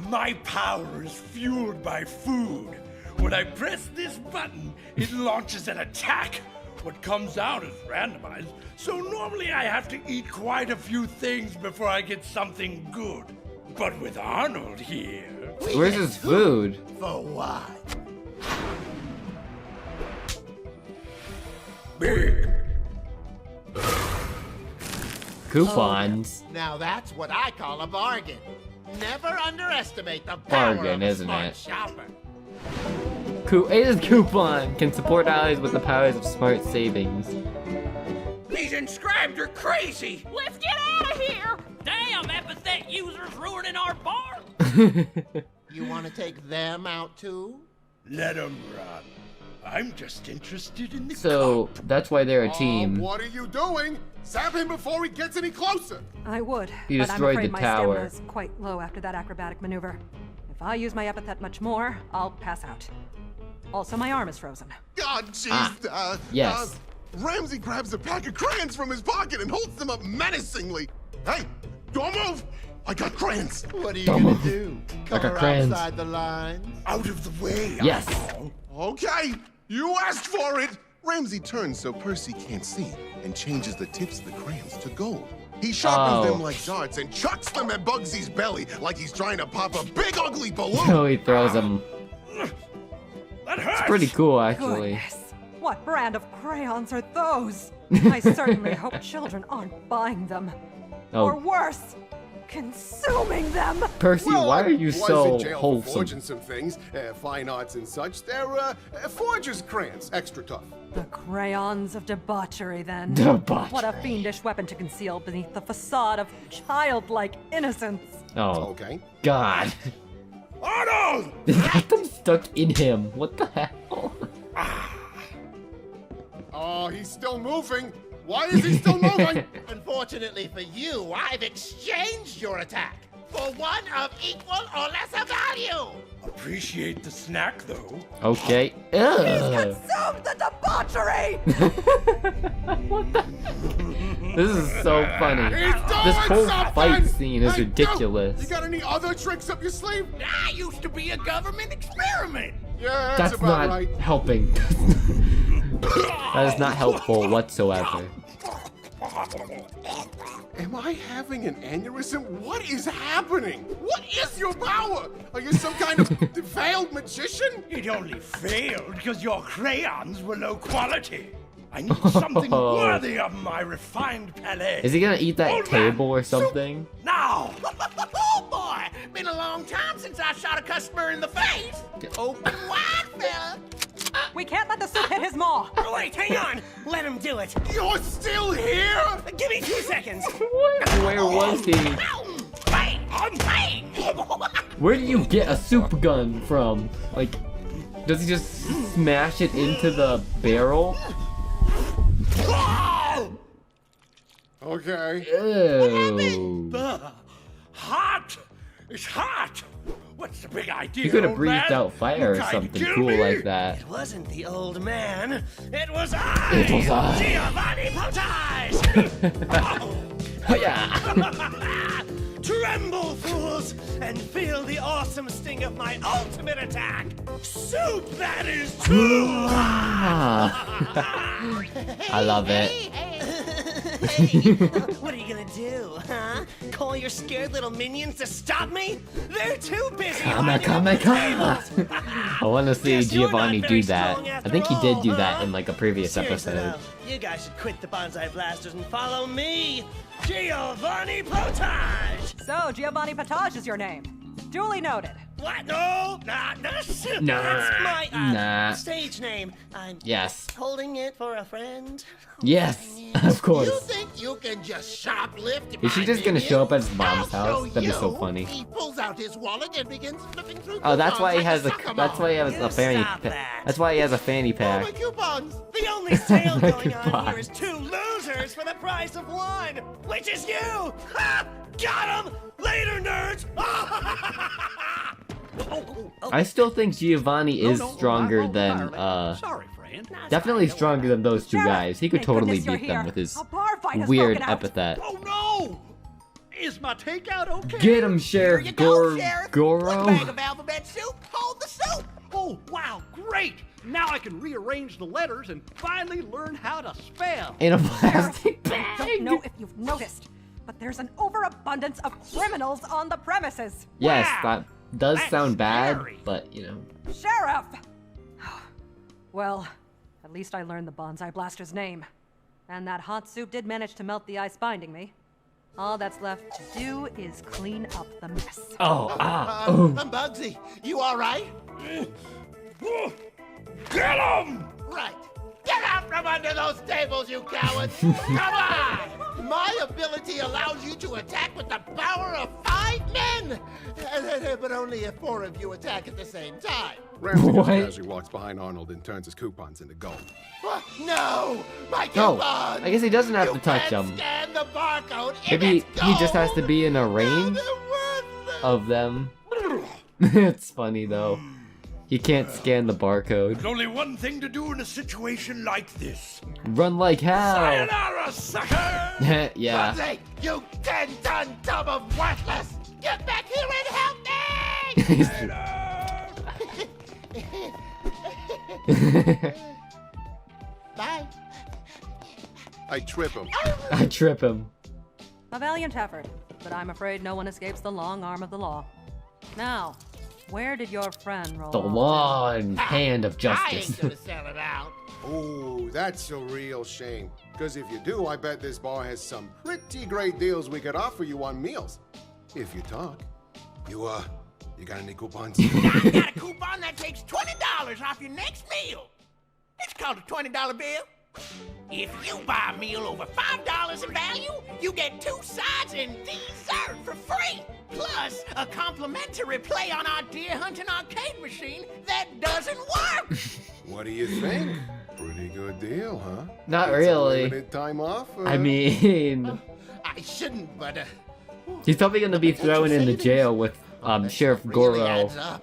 My power is fueled by food. When I press this button, it launches an attack. What comes out is randomized, so normally I have to eat quite a few things before I get something good. But with Arnold here... Where's his food? For what? Big. Coupons. Now that's what I call a bargain. Never underestimate the power Bargain, of a isn't smart it? shopper. It is coupon. Can support allies with the powers of smart savings. These inscribed are crazy. Let's get out of here! Damn, epithet users ruining our bar! You want to take them out too? Let him run. I'm just interested in the So that's why they're a team. What are you doing? Zap him before he gets any closer. I would, He but I'm destroyed afraid the my tower. stamina is quite low after that acrobatic maneuver. If I use my epithet much more, I'll pass out. Also, my arm is frozen. God, jeez. Yes. Ramsey grabs a pack of crayons from his pocket and holds them up menacingly. Hey, don't move. I got crayons. What are you gonna do? I got Color crayons. outside the lines? Out of the way. Yes. Okay, you asked for it. Ramsey turns so Percy can't see and changes the tips of the crayons to gold. He sharpens them like darts and chucks them at Bugsy's belly like he's trying to pop a big ugly balloon. Oh, he throws them. That hurts. It's pretty cool, actually. Goodness, what brand of crayons are those? I certainly hope children aren't buying them. Or Oh, worse, consuming them. Percy, why are you was so in jail for wholesome? forging some things, fine arts and such. They're forger's crayons, extra tough. The crayons of debauchery, then. Debauchery. What a fiendish weapon to conceal beneath the facade of childlike innocence. Oh, Okay. God. Arnold! They got them stuck in him. What the hell? Oh, he's still moving. Why is he still moving? Unfortunately for you, I've exchanged your attack for one of equal or lesser value. Appreciate the snack, though. Okay. Ugh. Consume the debauchery! What the? This is so funny. He's doing This whole something! fight scene is Hey, ridiculous. You got any other tricks up your sleeve? I used to be a government experiment. Yeah, That's about not right. helping. That is not helpful whatsoever. Am I having an aneurysm? What is happening? What is your power? Are you some kind of veiled magician? It only failed because your crayons were low quality. I need something worthy of my refined palate. Is he gonna eat that Old table man, or something? Now! Oh boy, been a long time since I shot a customer in the face. Open wide, fella. We can't let the soup hit his maw. Oh, wait, hang on. Let him do it. You're still here? Give me 2 seconds. What? Where was he? Bang! Bang! Where do you get a soup gun from? Like, does he just smash it into the barrel? Okay. Ew. Hot! It's hot! What's the big idea? You could have old breathed man? out fire or You trying to something kill cool me? like that. It wasn't the old man. It was I. It was I. Giovanni Potage. Yeah. Tremble, fools, and feel the awesome sting of my ultimate attack. Soup that is true. I love it. Hey, what are you gonna do, huh? Call your scared little minions to stop me? They're too busy. Come, hiding come, under come. I want to see Guess you're Giovanni not very do that. strong I after think he did all, do that huh? in like a previous Seriously, episode. though, you guys should quit the bonsai blasters and follow me, Giovanni Potage. So, Giovanni Potage is your name. Duly noted. What? No, not this. Nah, That's my nah. stage name. I'm Yes. holding it for a friend. Yes, of course. You think you can just shoplift? Is she just gonna show up at his mom's house? That'd be so funny. He pulls out his wallet and begins flipping through Oh, that's why he coupons has a. like suck 'em That's why he has You a fanny. stop that. That's why he has a fanny Oh, pack. my coupons! The only sale going on God. here is 2 losers for the price of 1, which is you. Ha! Got him. Later, nerds. I still think Giovanni is stronger than Sorry, friend. definitely stronger than those two Sheriff, guys. He could thank totally goodness you're beat them here. with his A bar fight has weird broken out. epithet. Oh no! Is my takeout okay? Get him, Sheriff you go, Sheriff. One Goro. bag of alphabet soup. Hold the soup. Oh wow, great! Now I can rearrange the letters and finally learn how to spell. In a plastic I don't bag. know if you've noticed, but there's an overabundance of criminals on the premises. Yes, Wow. that does That's sound bad, scary. but you know. Sheriff! Well, at least I learned the bonsai blaster's name. And that hot soup did manage to melt the ice binding me. All that's left to do is clean up the mess. Oh, oh. I'm Bugsy. You all right? Get him! Right. Get out from under those tables, you cowards! Come on! My ability allows you to attack with the power of 5 men! But only if 4 of you attack at the same time. Ramsey What? as he walks behind Arnold and turns his coupons into gold. What? No! My No, coupons! I guess he doesn't have You to touch can't them. scan the barcode. Maybe It's he just has to gold. be in a Now range they're worthless. of them. It's funny though. He can't scan the barcode. There's only one thing to do in a situation like this. Run like hell. Sayonara, sucker! Yeah. Bunty, you 10-ton tub of worthless! Get back here and help me! Bye. I trip him. I trip him. A valiant effort, but I'm afraid no one escapes the long arm of the law. Now, where did your friend roll The off long hand of I justice. ain't gonna sell it out. Oh, that's a real shame. Because if you do, I bet this bar has some pretty great deals we could offer you on meals. If you talk. You got any coupons? I got a coupon that takes $20 off your next meal. It's called a $20 bill. If you buy a meal over $5 in value, you get 2 sides and dessert for free. Plus, a complimentary play on our deer hunting arcade machine that doesn't work. What do you think? Pretty good deal, huh? Not It's a really. limited time off. I mean, I shouldn't, but he's probably gonna be thrown into jail with Sheriff really Goro. adds up.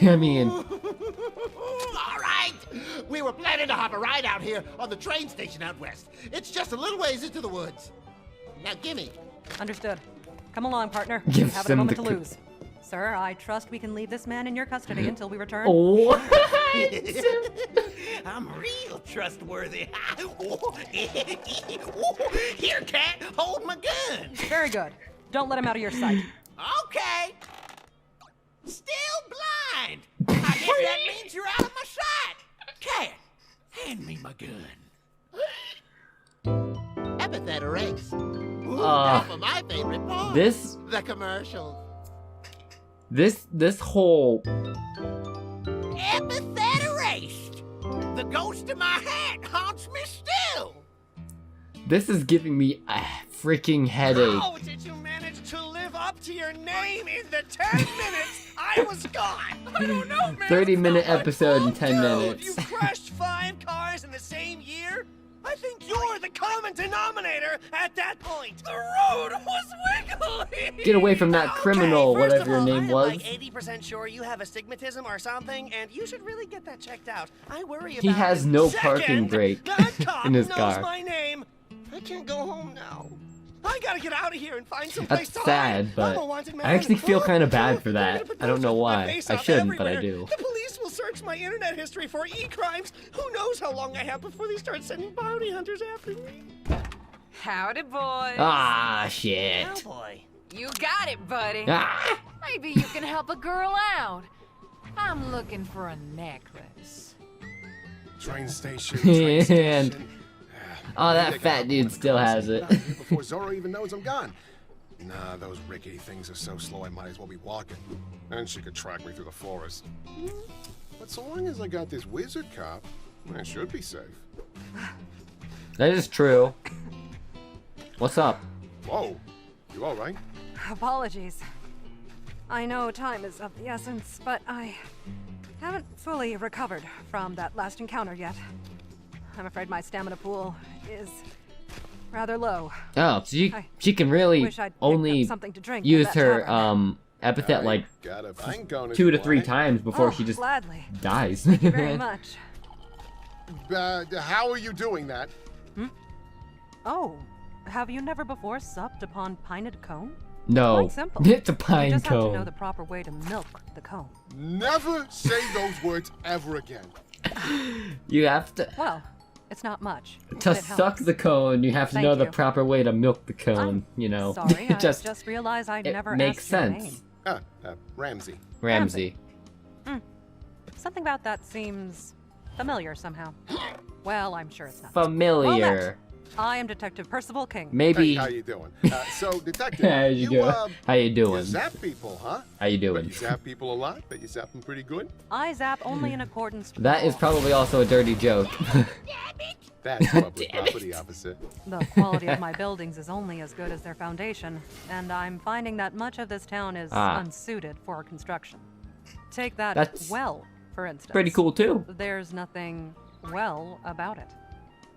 I mean, All right. We were planning to hop a ride out here on the train station out west. It's just a little ways into the woods. Now gimme. Understood. Come along, partner. Gives You haven't a him moment the to lose. Sir, I trust we can leave this man in your custody until we return. what? I'm real trustworthy. Here, cat, hold my gun. Very good. Don't let him out of your sight. Okay. Still blind. I guess that means you're out of my sight. Cat, hand me my gun. Epithet erased. Ooh, now for my favorite part. This The commercials. this whole Epithet erased. The ghost of my hat haunts me still. this is giving me a freaking headache. How did you manage to live up to your name in the 10 minutes I was gone? I don't know, man. 30-minute episode in 10 Dude, minutes. you crashed 5 cars in the same year? I think you're the common denominator at that point. The road was wiggly. Get away from that criminal, First whatever of all, your name I was. am like 80% sure you have astigmatism or something, and you should really get that checked out. I worry about He has it. no Second, parking brake that cop in his knows car. my name. I can't go home now. I gotta get out of here and find some place That's to hide. sad, but I'm a wanted man. I actually feel kind of bad for They're that. gonna put I don't know my why. face I out shouldn't, but I everywhere. do. The police will search my internet history for e-crimes. Who knows how long I have before they start sending bounty hunters after me? Howdy, boys. Ah, shit. Cowboy. You got it, buddy. Ah. Maybe you can help a girl out. I'm looking for a necklace. Train station, train And station. oh, that fat dude still has it. Before Zoro even knows I'm gone. Nah, those rickety things are so slow I might as well be walking. And she could track me through the forest. But so long as I got this wizard cop, I should be safe. That is true. What's up? Whoa, you all right? Apologies. I know time is of the essence, but I haven't fully recovered from that last encounter yet. I'm afraid my stamina pool is rather low. Oh, so she can really wish I'd picked only up something to drink at use that her tavern. epithet I like got a bank on it, 2 to 3 boy. times before Oh, she just gladly. dies. Thank you very much. How are you doing that? Oh, have you never before supped upon pinted cone? No, Quite simple. it's a You pine just have to know cone. the proper way to milk the cone. Never say those words ever again. You have to Well, it's not much. to but it suck helps. the cone. You have to Thank know the you. proper way to milk the cone. You know, Sorry, I just just realized I'd it never makes asked your sense. Ramsey. Ramsey. Something about that seems familiar somehow. Well, I'm sure it's not. Familiar. Well met. I am Detective Percival King. Maybe. Hey, how you doing? So, detective, How you doing? How you doing? You zap people, huh? How you doing? You zap people a lot, but you zap them pretty good. I zap only in accordance with That the is law. probably also a dirty joke. That's public property opposite. The quality of my buildings is only as good as their foundation, and I'm finding that much of this town is unsuited for construction. Take that That's well, for instance. pretty cool too. There's nothing well about it.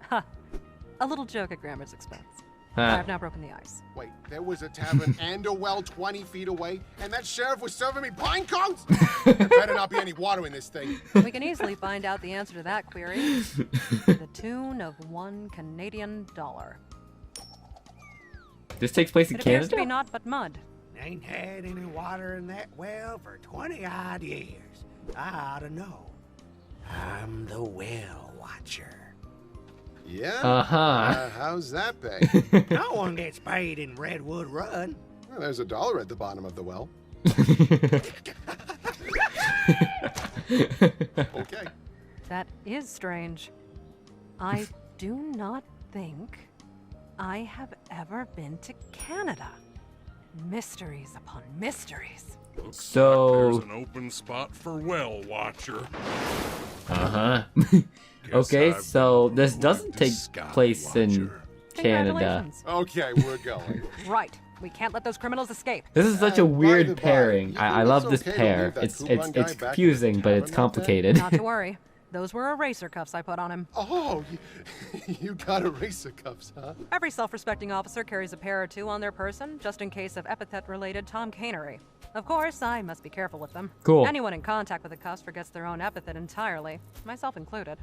Ha! A little joke at Grammar's expense. I have now broken the ice. Wait, there was a tavern and a well 20 feet away, and that sheriff was serving me pine cones? There better not be any water in this thing. We can easily find out the answer to that query. To the tune of $1 Canadian. This takes place in It appears Canada? to be naught but mud. Ain't had any water in that well for 20-odd years. I ought to know. I'm the well watcher. Yeah? Uh-huh. How's that pay? No one gets paid in Redwood Run. Well, there's $1 at the bottom of the well. Okay. That is strange. I do not think I have ever been to Canada. Mysteries upon mysteries. So... There's an open spot for well watcher. Uh-huh. Okay, so this doesn't take place in Canada. Okay, we're going. Right. We can't let those criminals escape. This is such a by weird the by, pairing. you I think love it's this okay to pair. leave that It's coupon guy back in the confusing, but it's tavern that day? complicated. Not to worry. Those were eraser cuffs I put on him. Oh, you got eraser cuffs, huh? Every self-respecting officer carries a pair or two on their person, just in case of epithet-related tomcanery. Of course, I must be careful with them. Cool. Anyone in contact with the cuffs forgets their own epithet entirely, myself included.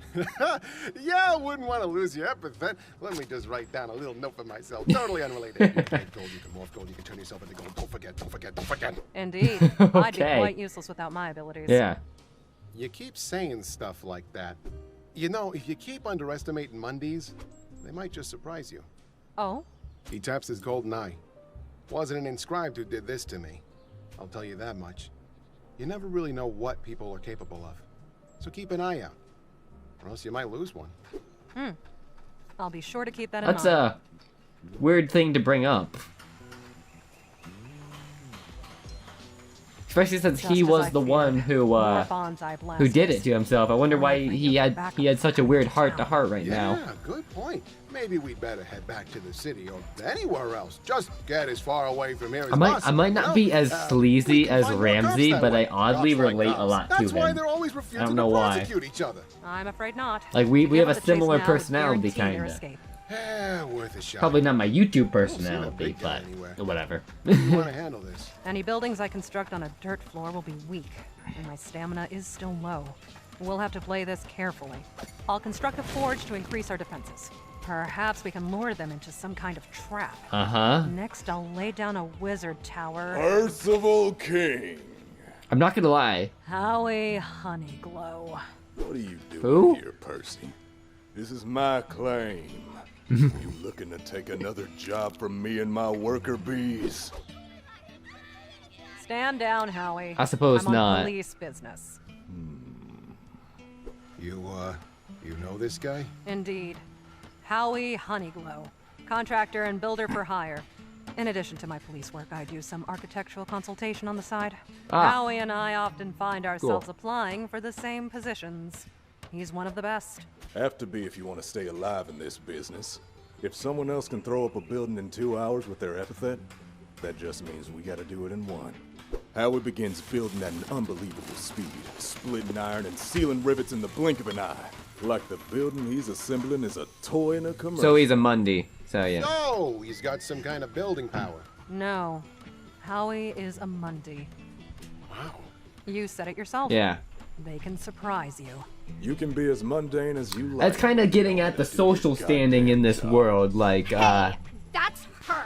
Yeah, I wouldn't want to lose your epithet. Let me just write down a little note for myself. Totally unrelated. You can make gold, you can morph gold, you can turn yourself into gold. Don't forget, don't forget, don't forget. Indeed. I'd be Okay. quite useless without my abilities. Yeah. You keep saying stuff like that. You know, if you keep underestimating Mondays, they might just surprise you. Oh? He taps his golden eye. Wasn't an inscribed who did this to me. I'll tell you that much. You never really know what people are capable of. So keep an eye out, or else you might lose one. I'll be sure to keep that in That's mind. a weird thing to bring up. Especially since Just he as was I the feared. one who More bonsai who did blasters. it to himself. I wonder why he had such a weird heart to heart right now. Yeah, good point. Maybe we'd better head back to the city or anywhere else. Just get as far away from here as I might possible. not you know? be as sleazy we can as find more cops Ramsey, that but way. I oddly Cops like relate a us. lot to That's why him. they're always I refusing don't know to why. prosecute each other. I'm afraid not. Like we Given have a the chase similar now is personality, guaranteed your kinda. escape. Worth a shot. Probably not my YouTube We'll see personality, that big guy but anywhere. whatever. You want to handle this? Any buildings I construct on a dirt floor will be weak, and my stamina is still low. We'll have to play this carefully. I'll construct a forge to increase our defenses. Perhaps we can lure them into some kind of trap. Uh-huh. Next, I'll lay down a wizard tower. Percival King. I'm not gonna lie. Howie Honeyglow. What are you doing Who? here, Percy? This is my claim. You looking to take another job from me and my worker bees? Stand down, Howie. I suppose I'm on not. police business. You know this guy? Indeed. Howie Honeyglow. Contractor and builder for hire. In addition to my police work, I do some architectural consultation on the side. Ah. Howie and I often find ourselves applying for the same positions. He's one of the best. Have to be if you want to stay alive in this business. If someone else can throw up a building in 2 hours with their epithet, that just means we gotta do it in 1. Howie begins building at an unbelievable speed, splitting iron and sealing rivets in the blink of an eye. Like the building he's assembling is a toy in a commercial. So he's a Monday. So yeah. So he's got some kind of building power. No. Howie is a Mundy. Wow. You said it yourself. Yeah. They can surprise you. You can be as mundane as you like. That's kind of getting at the social standing in this world, like, That's her.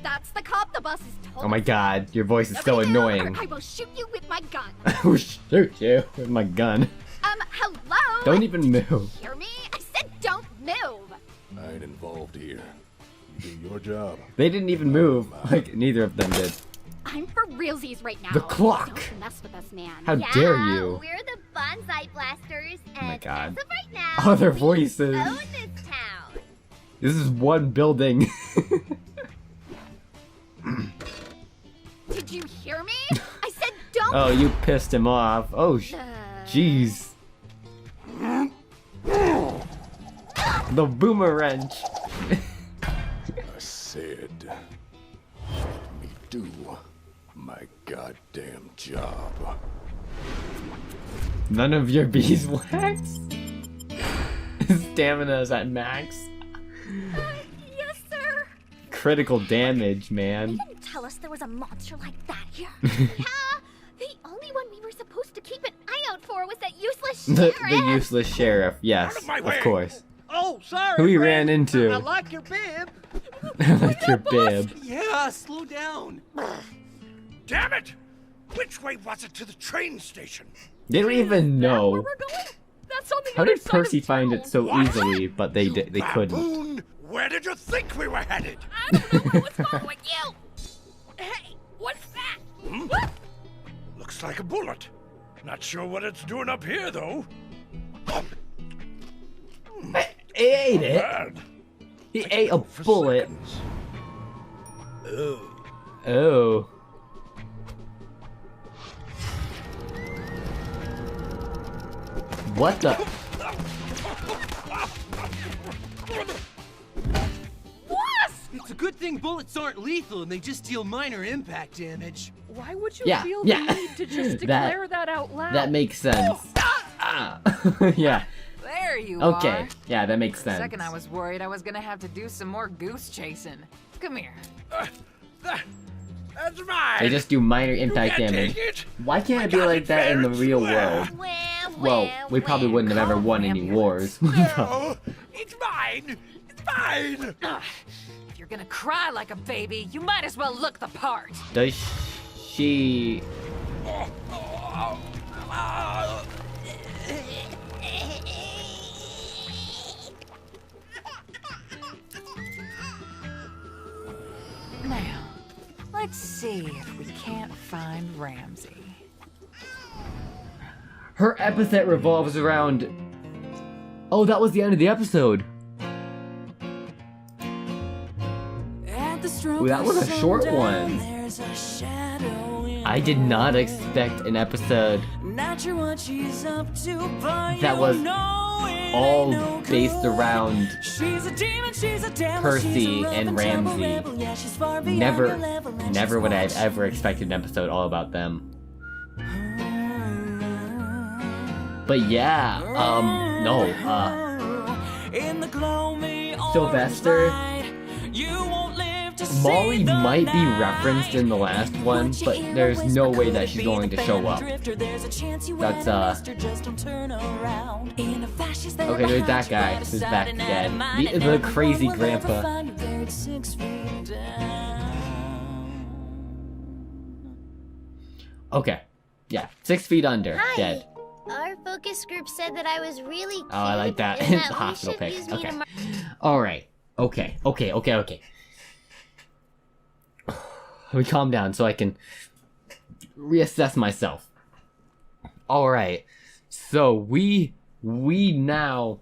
That's the cop the bus is told. oh my god, your voice is so Look at her, annoying. or I will shoot you with my gun. I will shoot you with my gun. Hello? Don't even move. Hear me? I said don't move. I ain't involved here. You do your job. They didn't even move, like, neither of them did. I'm for realsies right now. The clock. Don't mess with us, man. How dare you? We're the bonsai blasters, Oh my god. as of right now, Other voices. own this town. This is one building. Did you hear me? I said don't. Oh, you pissed him off. Oh, jeez. The boomer wrench. I said, let me do my goddamn job. None of your beeswax? His stamina is at max. Yes, sir. critical damage, man. They didn't tell us there was a monster like that here. Yeah, the only one we were supposed to keep an eye out for was that useless sheriff. The useless sheriff, yes, of course. Oh, sorry. Who he friend. ran into. I like your bib. I like your bib. Yeah, slow down. Damn it! Which way was it to the train station? They don't even know. That's on the How other did side Percy of find town. it so easily, but they couldn't? Baboon, where did you think we were headed? I don't know who was following you. Hey, what's that? What? Looks like a bullet. Not sure what it's doing up here, though. He ate it. Bad. He ate a bullet. Oh. Oh. What the? It's a good thing bullets aren't lethal and they just deal minor impact damage. Why would you Yeah, feel yeah. the need to just declare that out loud? That makes sense. Ah. Yeah. There you Okay. are. Yeah, that makes For a sense. second I was worried I was gonna have to do some more goose chasing. Come here. That's mine. They just do minor impact can't damage. take it. Why can't it be got like it that in the fair and real square. world? Well, we probably wouldn't have ever won any wars. No, it's mine. It's mine. If you're gonna cry like a baby, you might as well look the part. Does she? Now, let's see if we can't find Ramsey. Her epithet revolves around. Oh, that was the end of the episode. Ooh, that was a short one. I did not expect an episode that was all based around Percy and Ramsey. Never would I have ever expected an episode all about them. But yeah, Sylvester. Molly might be referenced in the last one, but there's no way that she's going to show up. That's, okay, there's that guy who's back again. The crazy grandpa. Okay. Yeah, 6 feet under, Hi. dead. Our focus group said that I was really cute. Oh, I like that. and The we hospital should pic. use me Okay. to mar- Alright. Okay. Let me calm down so I can reassess myself. Alright. So we now.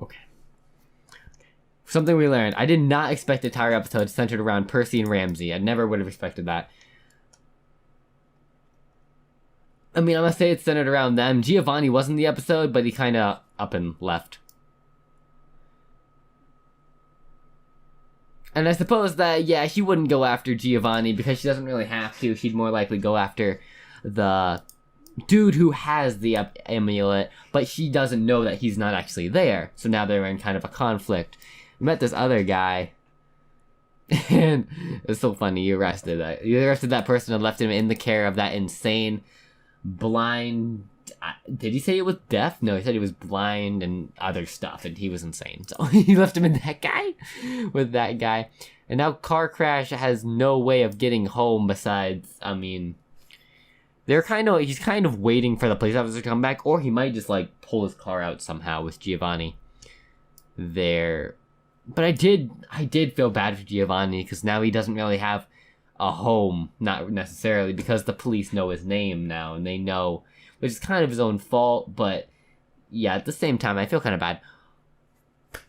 Okay. Something we learned. I did not expect the entire episode centered around Percy and Ramsey. I never would have expected that. I mean, I'm gonna say it's centered around them. Giovanni was in the episode, but he kind of up and left. And I suppose that, yeah, she wouldn't go after Giovanni because she doesn't really have to. She'd more likely go after the dude who has the amulet, but she doesn't know that he's not actually there. So now they're in kind of a conflict. We met this other guy. And it's so funny, you arrested that person and left him in the care of that insane blind. Did he say it was deaf? No, he said he was blind and other stuff, and he was insane. So he left him in with that guy. And now Car Crash has no way of getting home besides, I mean, he's kind of waiting for the police officer to come back, or he might just like pull his car out somehow with Giovanni there. But I did feel bad for Giovanni because now he doesn't really have a home, not necessarily because the police know his name now and they know, which is kind of his own fault, but yeah, at the same time, I feel kind of bad.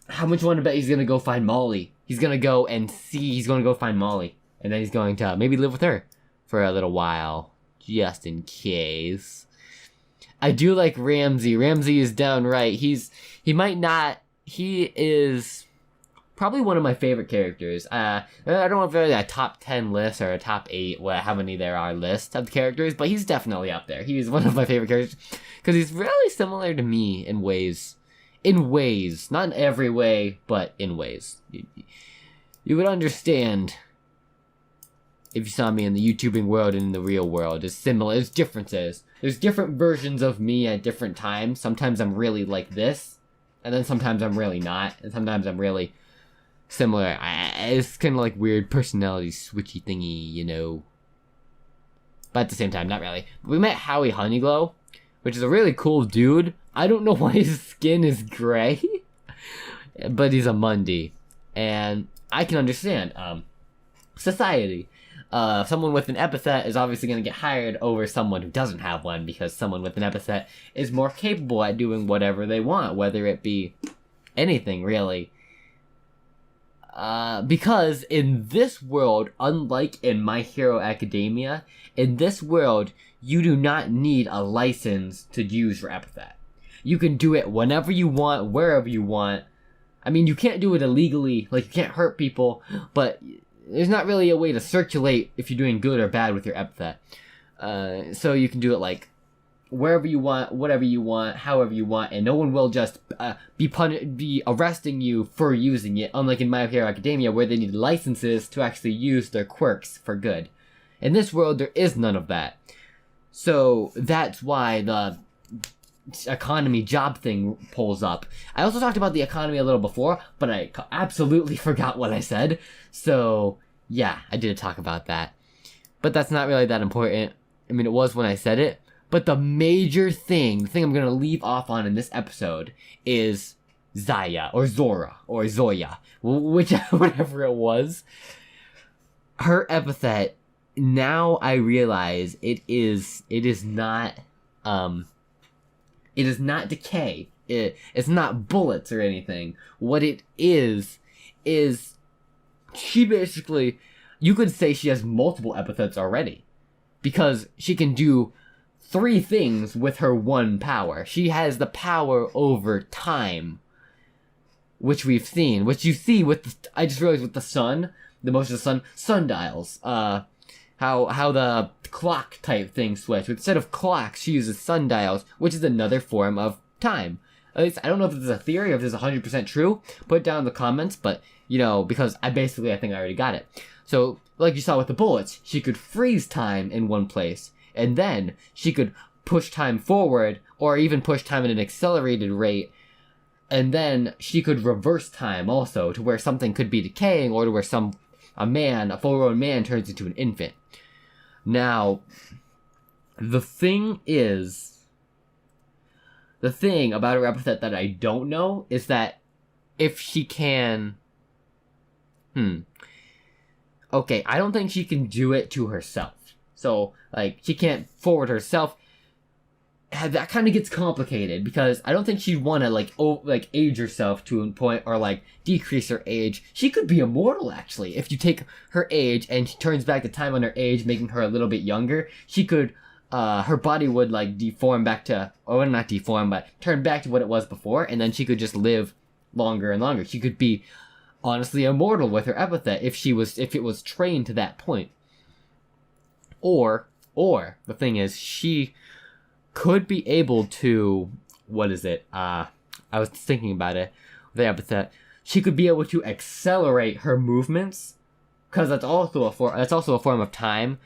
How much you want to bet he's going to go find Molly? He's going to go find Molly, and then he's going to maybe live with her for a little while, just in case. I do like Ramsey. Ramsey is downright, he is probably one of my favorite characters. I don't know if it's a top 10 list or a top 8, how many there are list of the characters, but he's definitely up there. He's one of my favorite characters because he's really similar to me in ways. in ways, not in every way, but in ways. You would understand if you saw me in the YouTubing world and in the real world. It's similar, there's differences. There's different versions of me at different times. Sometimes I'm really like this, and then sometimes I'm really not, and sometimes I'm really similar. It's kind of like weird personality switchy thingy, you know. But at the same time, not really. We met Howie Honeyglow, which is a really cool dude. I don't know why his skin is gray, but he's a Mundi. And I can understand, society. Someone with an epithet is obviously going to get hired over someone who doesn't have one, because someone with an epithet is more capable at doing whatever they want, whether it be anything, really. Because in this world, unlike in My Hero Academia, in this world, you do not need a license to use your epithet. You can do it whenever you want, wherever you want. I mean, you can't do it illegally, like you can't hurt people, but there's not really a way to circulate if you're doing good or bad with your epithet. So you can do it like wherever you want, whatever you want, however you want, and no one will just be arresting you for using it, unlike in My Hero Academia, where they need licenses to actually use their quirks for good. In this world, there is none of that. So that's why the economy job thing pulls up. I also talked about the economy a little before, but I absolutely forgot what I said. So yeah, I did talk about that. But that's not really that important. I mean, it was when I said it. But the major thing, the thing I'm going to leave off on in this episode is Zaya, or Zora, or Zoya, whatever it was. Her epithet, now I realize it is not decay. It's not bullets or anything. What it is she basically, you could say she has multiple epithets already, because she can do 3 things with her one power. She has the power over time, which we've seen, which you see with I just realized with the sun, the motion of the sun, sundials, how the clock type thing switch. Instead of clocks, she uses sundials, which is another form of time. At least, I don't know if this is a theory or if this is 100% true. Put it down in the comments, but, you know, because I think I already got it. So, like you saw with the bullets, she could freeze time in one place, and then she could push time forward, or even push time at an accelerated rate, and then she could reverse time also, to where something could be decaying, or to where a full-grown man turns into an infant. Now, the thing about her epithet that I don't know is that if she can... Okay, I don't think she can do it to herself. So, like, she can't forward herself. That kind of gets complicated, because I don't think she'd want to, age herself to a point, or, decrease her age. She could be immortal, actually. If you take her age and she turns back the time on her age, making her a little bit younger, she could... her body would deform back to, or not deform, but turn back to what it was before, and then she could just live longer and longer. She could be honestly immortal with her epithet if it was trained to that point. Or the thing is, she could be able to, I was thinking about it, the epithet, she could be able to accelerate her movements, because that's also a form of time.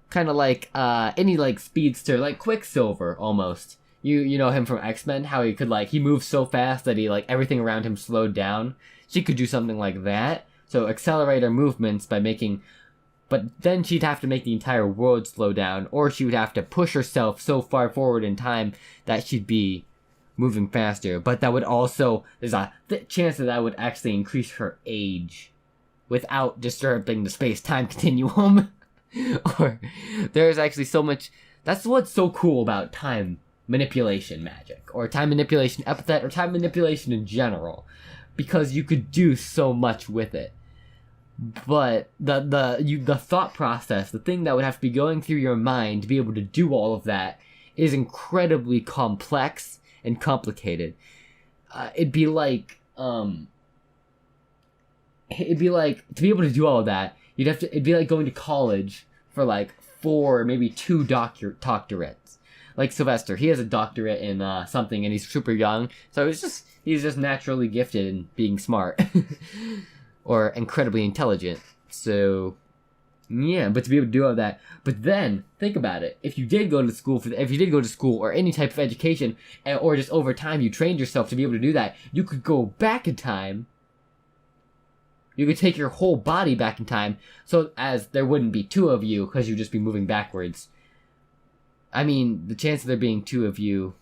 Kind of like any speedster, like Quicksilver almost. You know him from X-Men, how he could he moves so fast that he everything around him slowed down. She could do something like that. So accelerate her movements by making, but then she'd have to make the entire world slow down, or she would have to push herself so far forward in time that she'd be moving faster. But that would also, there's a chance that would actually increase her age without disturbing the space-time continuum. Or there's actually so much. That's what's so cool about time manipulation magic, or time manipulation epithet, or time manipulation in general, because you could do so much with it. But the thought process, the thing that would have to be going through your mind to be able to do all of that, is incredibly complex and complicated. It'd be like to be able to do all of that, it'd be like going to college for 4, maybe 2 doctorates. like Sylvester. He has a doctorate in something, and he's super young, so he's just naturally gifted in being smart or incredibly intelligent. So yeah, but to be able to do all that, but then think about it. If you did go to school or any type of education, or just over time you trained yourself to be able to do that, you could go back in time. You could take your whole body back in time, so as there wouldn't be two of you, because you'd just be moving backwards. I mean, the chance of there being two of you...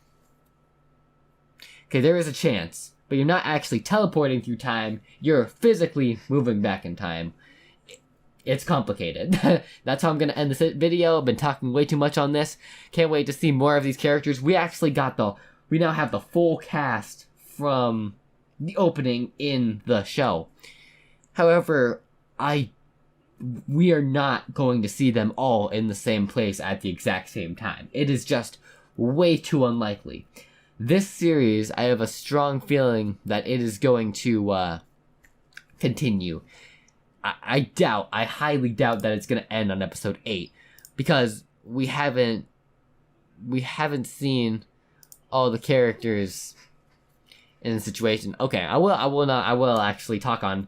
Okay, there is a chance, but you're not actually teleporting through time, you're physically moving back in time. It's complicated. That's how I'm going to end this video. I've been talking way too much on this. Can't wait to see more of these characters. We now have the full cast from the opening in the show. However, we are not going to see them all in the same place at the exact same time. It is just way too unlikely. This series, I have a strong feeling that it is going to continue. I highly doubt that it's going to end on episode 8, because we haven't seen all the characters in the situation. Okay, I will actually talk on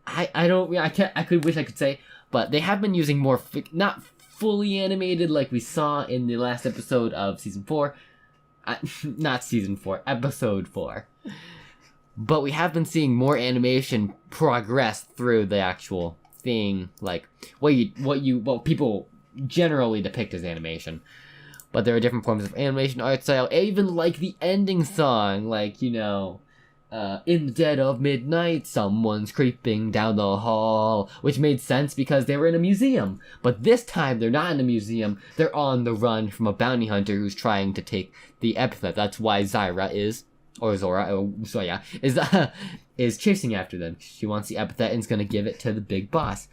I could wish I could say, but they have been using more not fully animated like we saw in the last episode of season 4. Not season 4, episode 4. But we have been seeing more animation progress through the actual thing, like what people generally depict as animation. But there are different forms of animation, art style, even like the ending song, like, you know, in the dead of midnight, someone's creeping down the hall, which made sense because they were in a museum. But this time, they're not in a museum, they're on the run from a bounty hunter who's trying to take the Epithet. That's why Zora is chasing after them. She wants the Epithet and is going to give it to the big boss.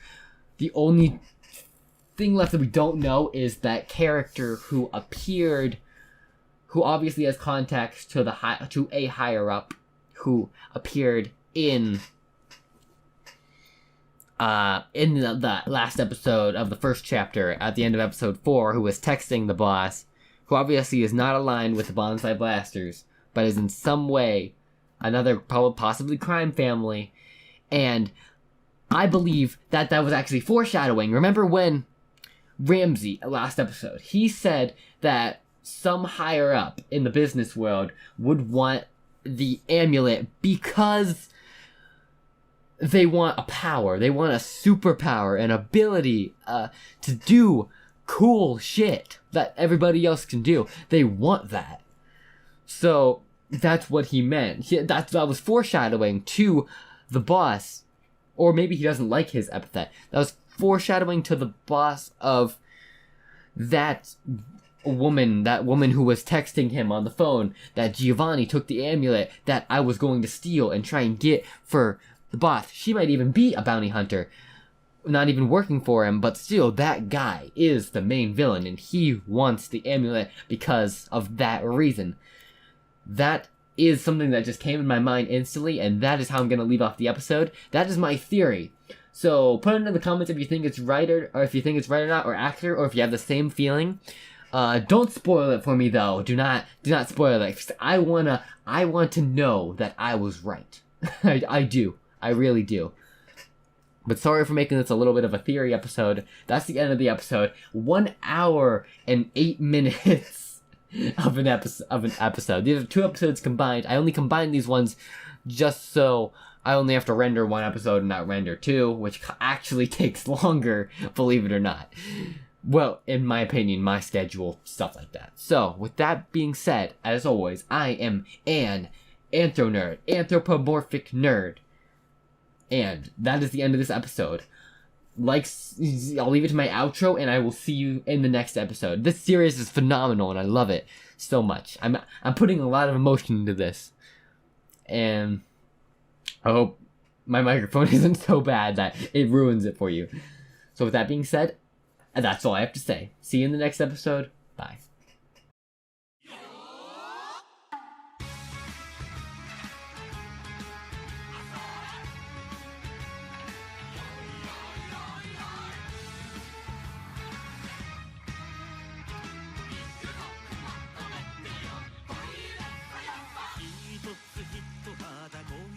The only thing left that we don't know is that character who appeared, who obviously has contacts to a higher up, who appeared in the last episode of the first chapter at the end of episode 4, who was texting the boss, who obviously is not aligned with the Bonsai Blasters, but is in some way another possibly crime family. And I believe that was actually foreshadowing. Remember when Ramsey, last episode, he said that some higher up in the business world would want the amulet because they want a power. They want a superpower, an ability to do cool shit that everybody else can do. They want that. So that's what he meant. That was foreshadowing to the boss. Or maybe he doesn't like his epithet. That was foreshadowing to the boss of that woman who was texting him on the phone, that Giovanni took the amulet that I was going to steal and try and get for the boss. She might even be a bounty hunter, not even working for him, but still, that guy is the main villain, and he wants the amulet because of that reason. That is something that just came in my mind instantly, and that is how I'm going to leave off the episode. That is my theory. So put it in the comments if you think it's right or if you think it's right or not, or accurate, or if you have the same feeling. Don't spoil it for me though. Do not spoil it. I want to know that I was right. I do. I really do. But sorry for making this a little bit of a theory episode. That's the end of the episode. 1 hour and 8 minutes of an episode. These are 2 episodes combined. I only combined these ones just so I only have to render 1 episode and not render 2, which actually takes longer, believe it or not. Well, in my opinion, my schedule, stuff like that. So, with that being said, as always, I am an anthropomorphic nerd. And that is the end of this episode. I'll leave it to my outro, and I will see you in the next episode. This series is phenomenal, and I love it so much. I'm putting a lot of emotion into this. And I hope my microphone isn't so bad that it ruins it for you. So with that being said, that's all I have to say. See you in the next episode. Bye. きっとただこ